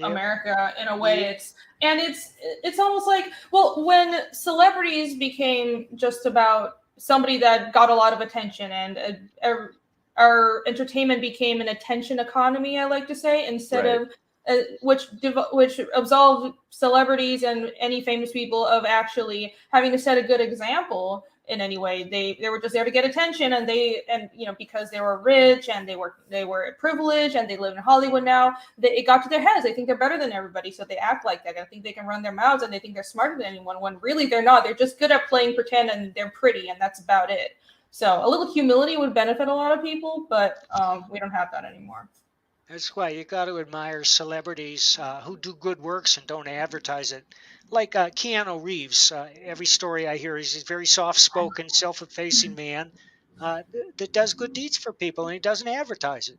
America in a way. It's almost like, well, when celebrities became just about somebody that got a lot of attention, and our entertainment became an attention economy, I like to say, instead of which absolved celebrities and any famous people of actually having to set a good example in any way. They were just there to get attention, and because they were rich and they were privileged and they live in Hollywood now, it got to their heads. They think they're better than everybody, so they act like that. I think they can run their mouths, and they think they're smarter than anyone, when really they're not. They're just good at playing pretend, and they're pretty, and that's about it. So a little humility would benefit a lot of people, but we don't have that anymore. That's why you got to admire celebrities who do good works and don't advertise it. Like Keanu Reeves. Every story I hear is he's a very soft-spoken, self-effacing man that does good deeds for people, and he doesn't advertise it.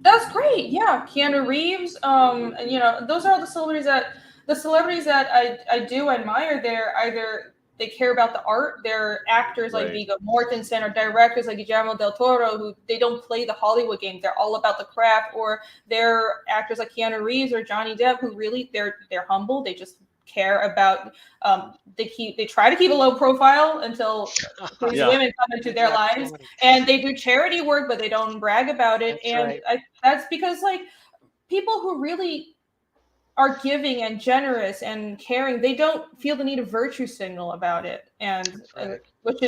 That's great. Yeah, Keanu Reeves. And those are all the celebrities that I do admire. They're either they care about the art. They're actors like Viggo Mortensen, or directors like Guillermo del Toro, who they don't play the Hollywood game. They're all about the craft. Or they're actors like Keanu Reeves or Johnny Depp, who really they're humble. They just care about they try to keep a low profile until these women come into their lives, and they do charity work, but they don't brag about it. That's because like people who really are giving and generous and caring, they don't feel the need to virtue signal about it, and which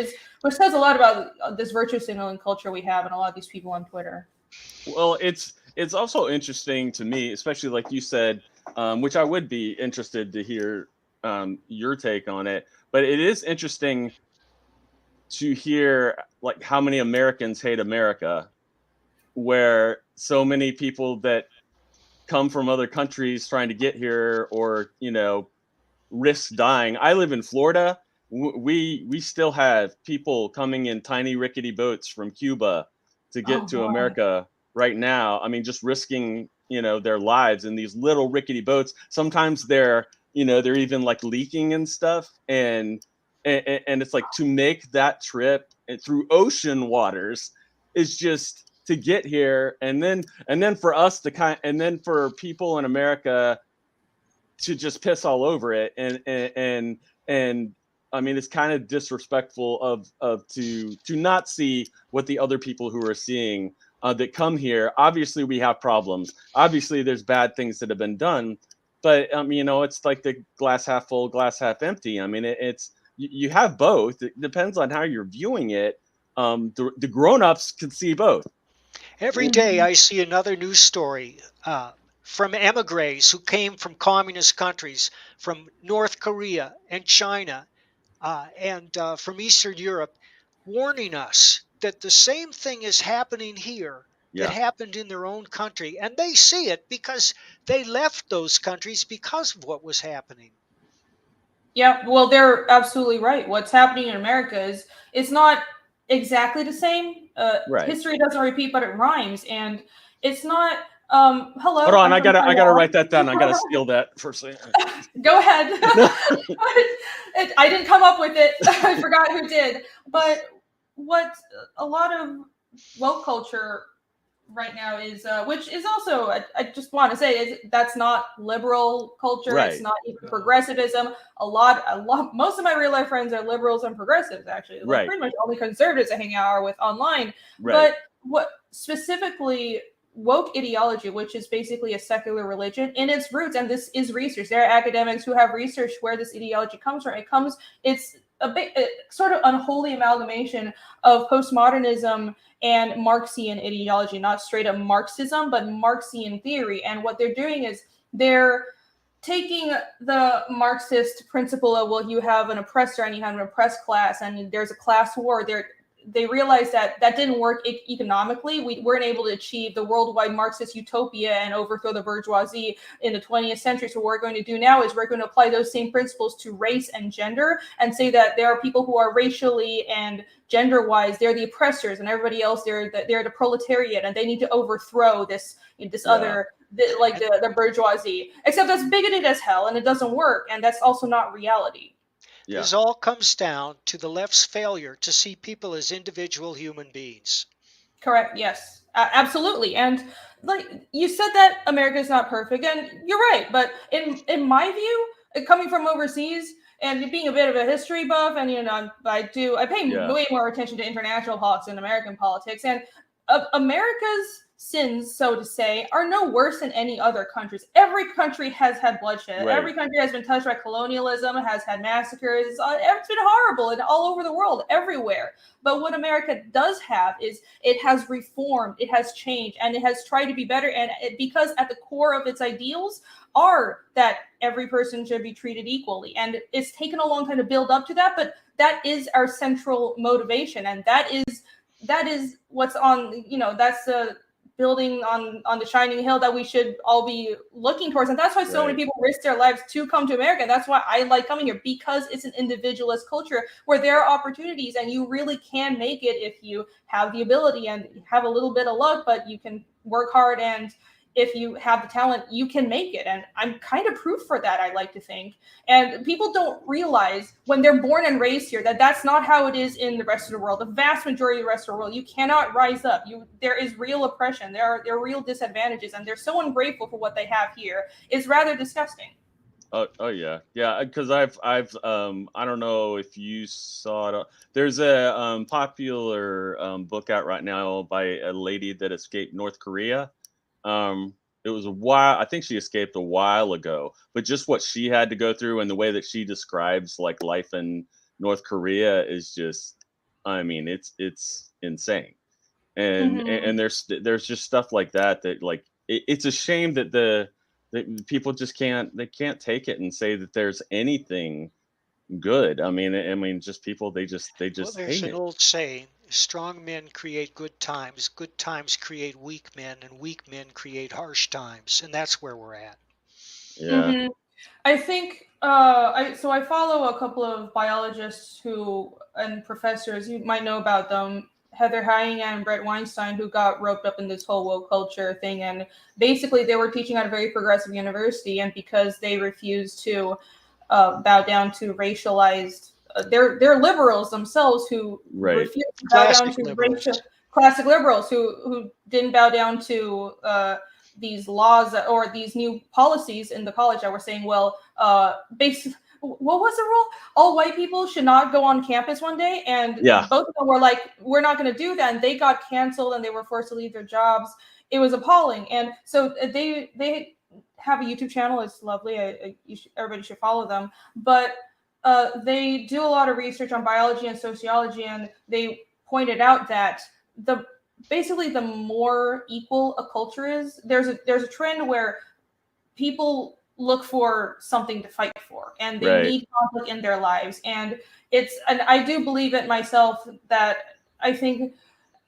says a lot about this virtue signaling culture we have and a lot of these people on Twitter. Well, it's also interesting to me, especially like you said, which I would be interested to hear your take on it. But it is interesting to hear like how many Americans hate America, where so many people that come from other countries trying to get here, or risk dying. I live in Florida. We still have people coming in tiny rickety boats from Cuba to get to America right now. I mean, just risking their lives in these little rickety boats. Sometimes they're even like leaking and stuff, and it's like, to make that trip through ocean waters is just to get here, and then for us to and then for people in America to just piss all over it, and I mean, it's kind of disrespectful of to not see what the other people who are seeing that come here. Obviously, we have problems. Obviously, there's bad things that have been done, but it's like the glass half full, glass half empty. I mean, it's you have both. It depends on how you're viewing it. The grown-ups can see both. Every day I see another news story from emigres who came from communist countries, from North Korea and China, and from Eastern Europe, warning us that the same thing is happening here that happened in their own country, and they see it because they left those countries because of what was happening. Yeah, well, they're absolutely right. What's happening in America is it's not exactly the same. Right. History doesn't repeat, but it rhymes, and it's not. Hello. Hold on, I'm I from gotta Taiwan. write that down. I gotta steal that for a second. Go ahead. I didn't come up with it. I forgot who did. But what a lot of woke culture right now is, which is also, I just want to say, is that's not liberal culture. Right. It's not even progressivism. Most of my real life friends are liberals and progressives. Actually, like Right. pretty much only conservatives I hang out with online. Right. But what specifically woke ideology, which is basically a secular religion in its roots, and this is research. There are academics who have researched where this ideology comes from. It's a bit sort of unholy amalgamation of postmodernism and Marxian ideology, not straight up Marxism, but Marxian theory. And what they're doing is they're taking the Marxist principle of, well, you have an oppressor and you have an oppressed class, and there's a class war. They realized that didn't work economically. We weren't able to achieve the worldwide Marxist utopia and overthrow the bourgeoisie in the 20th century. So what we're going to do now is we're going to apply those same principles to race and gender and say that there are people who are racially and gender-wise, they're the oppressors, and everybody else, they're the proletariat, and they need to overthrow this other, the bourgeoisie. Except that's bigoted as hell, and it doesn't work, and that's also not reality. Yeah. This all comes down to the left's failure to see people as individual human beings. Correct. Yes, absolutely. And like you said, that America is not perfect, and you're right. But in my view, coming from overseas and being a bit of a history buff, and I pay way more attention to international politics than American politics, and America's sins, so to say, are no worse than any other countries. Every country has had bloodshed. Right. Every country has been touched by colonialism, has had massacres. It's been horrible and all over the world, everywhere. But what America does have is it has reformed, it has changed, and it has tried to be better. And because at the core of its ideals are that every person should be treated equally. And it's taken a long time to build up to that, but that is our central motivation. And that is what's on, that's the building on the shining hill that we should all be looking towards. And that's why so many people risk their lives to come to America. That's why I like coming here, because it's an individualist culture where there are opportunities and you really can make it if you have the ability and have a little bit of luck, but you can work hard, and if you have the talent, you can make it. And I'm kind of proof for that, I like to think. And people don't realize when they're born and raised here that that's not how it is in the rest of the world. The vast majority of the rest of the world, you cannot rise up. There is real oppression. There are real disadvantages, and they're so ungrateful for what they have here. It's rather disgusting. Oh yeah, because I've I don't know if you saw it. There's a popular book out right now by a lady that escaped North Korea. It was a while. I think she escaped a while ago, but just what she had to go through and the way that she describes like life in North Korea is just, I mean, it's insane. And there's just stuff like that like it's a shame that the people just can't take it and say that there's anything good. I mean, just people, they just There's hate an it. old saying: strong men create good times create weak men, and weak men create harsh times. And that's where we're at. Yeah. I think I follow a couple of biologists and professors. You might know about them, Heather Hying and Brett Weinstein, who got roped up in this whole woke culture thing. And basically, they were teaching at a very progressive university, and because they refused to bow down to racialized, they're liberals themselves who refused to bow down to classic liberals who didn't bow down to these laws or these new policies in the college that were saying, well, basically, what was the rule? All white people should not go on campus one day. And both of them were like, we're not going to do that. And they got canceled and they were forced to leave their jobs. It was appalling. And so they have a YouTube channel. It's lovely. Everybody should follow them. But they do a lot of research on biology and sociology. And they pointed out that basically the more equal a culture is, there's a trend where people look for something to fight for, and they need conflict in their lives. And I do believe it myself, that I think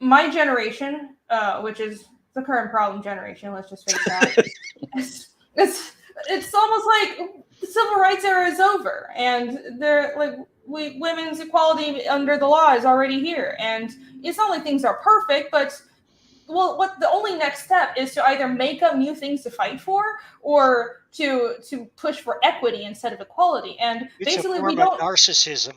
my generation, which is the current problem generation. Let's just face that. It's almost like the civil rights era is over, and they're like women's equality under the law is already here, and it's not like things are perfect, but what the only next step is to either make up new things to fight for, or to push for equity instead of equality. And It's basically, a form we don't. of narcissism.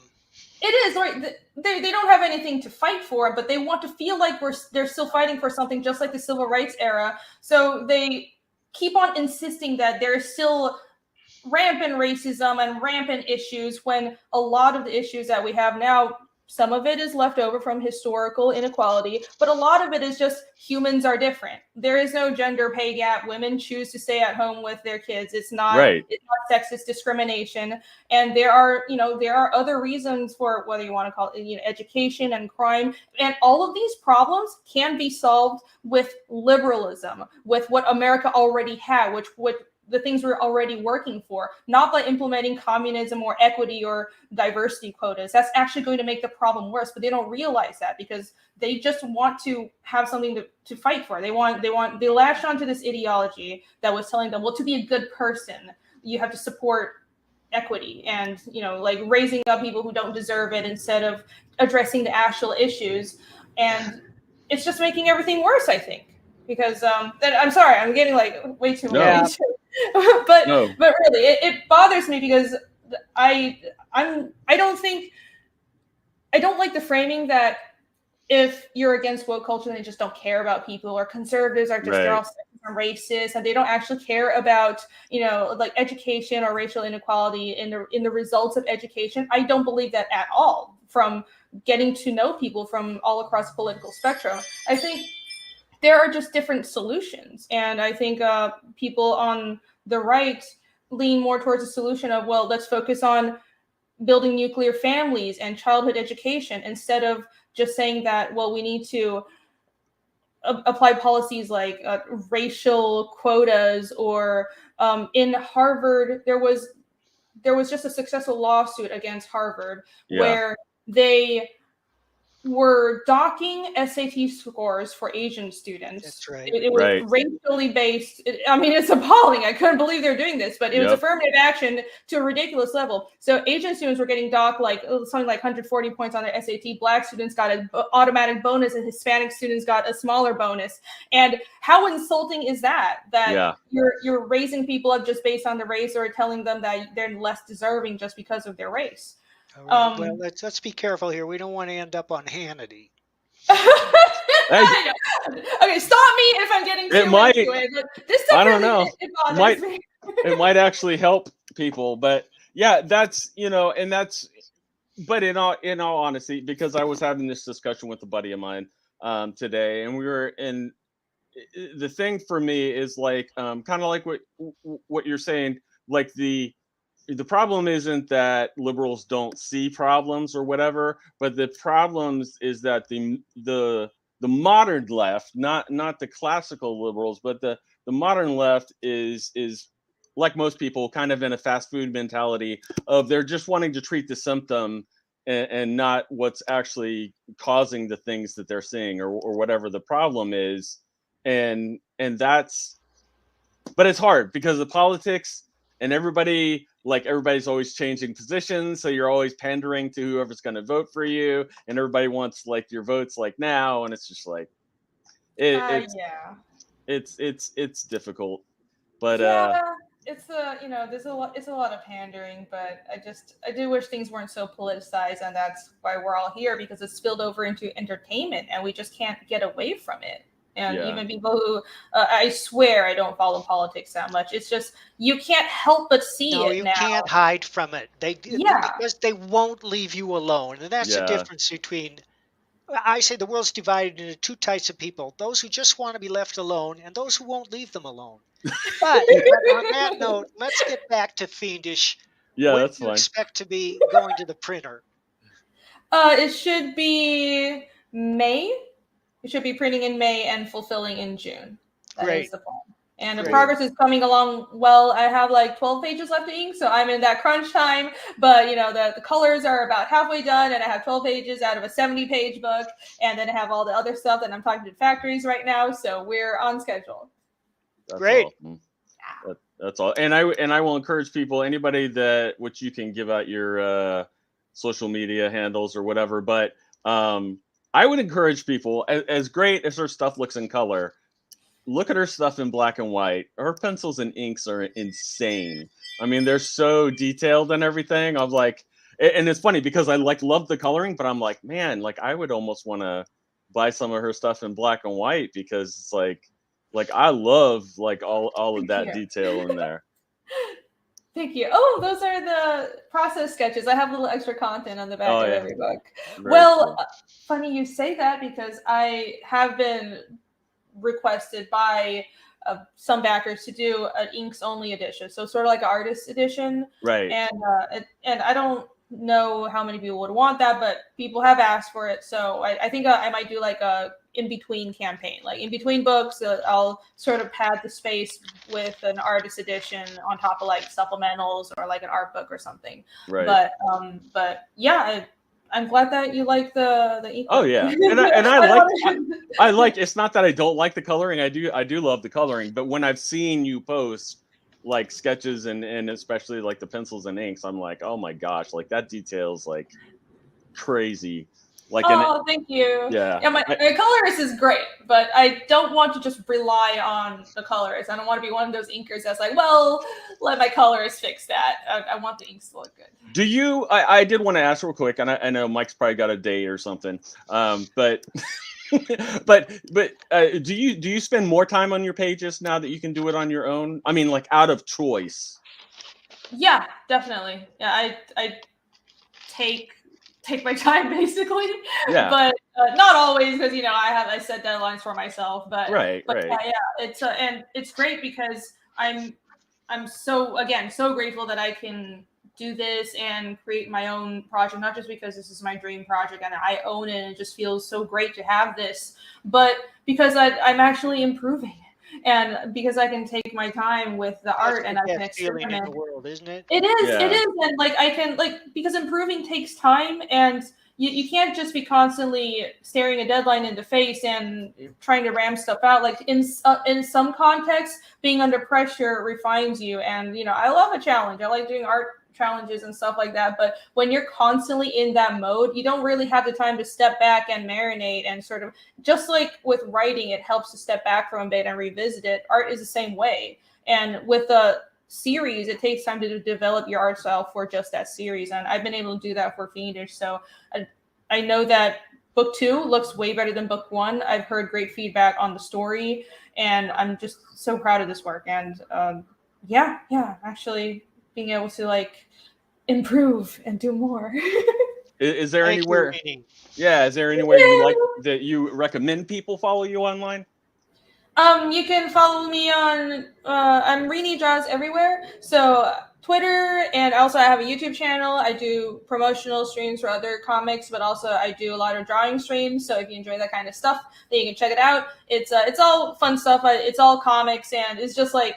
It is right. They don't have anything to fight for, but they want to feel like they're still fighting for something, just like the civil rights era. So they keep on insisting that there is still rampant racism and rampant issues, when a lot of the issues that we have now, some of it is left over from historical inequality, but a lot of it is just humans are different. There is no gender pay gap. Women choose to stay at home with their kids. It's not sexist discrimination. And there are other reasons for, whether you want to call it, education and crime. And all of these problems can be solved with liberalism, with what America already had, which the things we're already working for, not by implementing communism or equity or diversity quotas. That's actually going to make the problem worse, but they don't realize that, because they just want to have something to fight for. They latched onto this ideology that was telling them, well, to be a good person, you have to support equity and, like raising up people who don't deserve it instead of addressing the actual issues. And it's just making everything worse, I think. Because I'm sorry, I'm getting like way too much. but really, it bothers me, because I don't like the framing that if you're against woke culture, they just don't care about people, or conservatives are just they're all racist, and they don't actually care about like education or racial inequality in the results of education. I don't believe that at all. From getting to know people from all across the political spectrum, I think there are just different solutions. And I think people on the right lean more towards a solution of, well, let's focus on building nuclear families and childhood education, instead of just saying that, well, we need to apply policies like racial quotas, or in Harvard, there was just a successful lawsuit against Harvard where they were docking SAT scores for Asian students. That's right. It was racially based. It's appalling. I couldn't believe they're doing this, but it was affirmative action to a ridiculous level. So Asian students were getting docked like something like 140 points on their SAT. Black students got an automatic bonus, and Hispanic students got a smaller bonus. And how insulting is that? That you're raising people up just based on the race, or telling them that they're less deserving just because of their race. Right. Well, let's be careful here. We don't want to end up on Hannity. I know. Okay, stop me if I'm getting too into it. But this stuff, I don't know. It bothers me. It might actually help people, but that's and that's. But in all honesty, because I was having this discussion with a buddy of mine today, and we were in. The thing for me is like kind of like what you're saying, like the problem isn't that liberals don't see problems or whatever, but the problems is that the modern left, not the classical liberals, but the modern left is like most people, kind of in a fast food mentality of they're just wanting to treat the symptom and not what's actually causing the things that they're seeing, or whatever the problem is. And that's, but it's hard because the politics and everybody's always changing positions. So you're always pandering to whoever's going to vote for you, and everybody wants like your votes like now. And it's just like, it's difficult, but it's there's a lot of pandering, but I do wish things weren't so politicized, and that's why we're all here, because it's spilled over into entertainment and we just can't get away from it. And even people who, I swear I don't follow politics that much. It's just, you can't help but see it now. No, you can't hide from it. Because they won't leave you alone. And that's the difference between, I say the world's divided into two types of people. Those who just want to be left alone, and those who won't leave them alone. But on that note, let's get back to Fiendish. Yeah, when that's do you fine. Expect to be going to the printer? It should be May. It should be printing in May and fulfilling in June. That is the plan. And the Great. progress is coming along well. I have like 12 pages left to ink, so I'm in that crunch time. But, you know, the colors are about halfway done, and I have 12 pages out of a 70-page book. And then I have all the other stuff that I'm talking to factories right now, so we're on schedule. That's Great. Awesome. That's all. And I will encourage people, anybody that, which you can give out your social media handles or whatever, but I would encourage people, as great as her stuff looks in color, look at her stuff in black and white. Her pencils and inks are insane. I mean, they're so detailed and everything. I'm like, and it's funny because I like love the coloring, but I'm like, man, like I would almost want to buy some of her stuff in black and white because it's like I love like all of that detail in there. Thank you. Oh, those are the process sketches. I have a little extra content on the back of every book. Very well, cool. Funny you say that because I have been requested by some backers to do an inks only edition, so sort of like an artist edition. Right. And I don't know how many people would want that, but people have asked for it. So I think I might do like a in-between campaign, like in between books. I'll sort of pad the space with an artist edition on top of like supplementals or like an art book or something. Right. But yeah, I'm glad that you like the ink. Oh yeah, and I like. It's not that I don't like the coloring. I do love the coloring. But when I've seen you post like sketches and especially like the pencils and inks, I'm like, oh my gosh, like that detail's like crazy. Like, thank you. Yeah, my colorist is great, but I don't want to just rely on the colorist. I don't want to be one of those inkers that's like, well, let my colorist fix that. I want the inks to look good. Do you? I did want to ask real quick, and I know Mike's probably got a date or something, but do you spend more time on your pages now that you can do it on your own? I mean, like out of choice. Yeah, definitely. Yeah, I take my time basically. Yeah. But not always, because I set deadlines for myself. But right. Yeah, it's and it's great because I'm so grateful that I can do this and create my own project, not just because this is my dream project and I own it and it just feels so great to have this, but because I'm actually improving it. And because I can take my time with the art and I can experiment. In the world, isn't it? It is. Yeah. It is. And like I can because improving takes time, and you can't just be constantly staring a deadline in the face and trying to ram stuff out. Like in some contexts, being under pressure refines you. And I love a challenge. I like doing art challenges and stuff like that. But when you're constantly in that mode, you don't really have the time to step back and marinate and sort of, just like with writing, it helps to step back from a bit and revisit it. Art is the same way. And with a series, it takes time to develop your art style for just that series. And I've been able to do that for Fiendish. So I know that book 2 looks way better than book 1. I've heard great feedback on the story, and I'm just so proud of this work. And actually being able to improve and do more. Is there anywhere? Is there anywhere you like that you recommend people follow you online? You can follow me on I'm Rini Draws everywhere. So Twitter, and also I have a YouTube channel. I do promotional streams for other comics, but also I do a lot of drawing streams. So if you enjoy that kind of stuff, then you can check it out. It's all fun stuff. It's all comics, and it's just like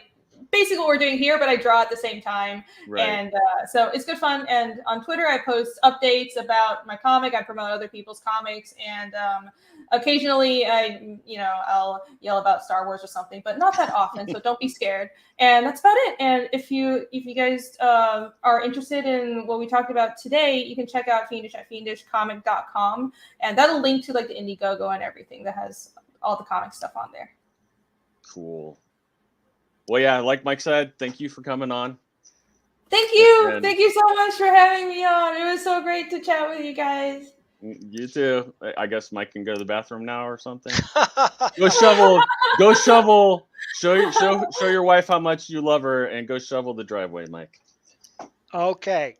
basically what we're doing here, but I draw at the same time. Right. And so it's good fun. And on Twitter, I post updates about my comic. I promote other people's comics, and occasionally I'll yell about Star Wars or something, but not that often. So don't be scared. And that's about it. And if you guys are interested in what we talked about today, you can check out Fiendish at fiendishcomic.com, and that'll link to the Indiegogo and everything that has all the comic stuff on there. Cool. Well, yeah, like Mike said, thank you for coming on. Thank you. Thank you so much for having me on. It was so great to chat with you guys. You too. I guess Mike can go to the bathroom now or something. Go shovel. Show your wife how much you love her, and go shovel the driveway, Mike. Okay.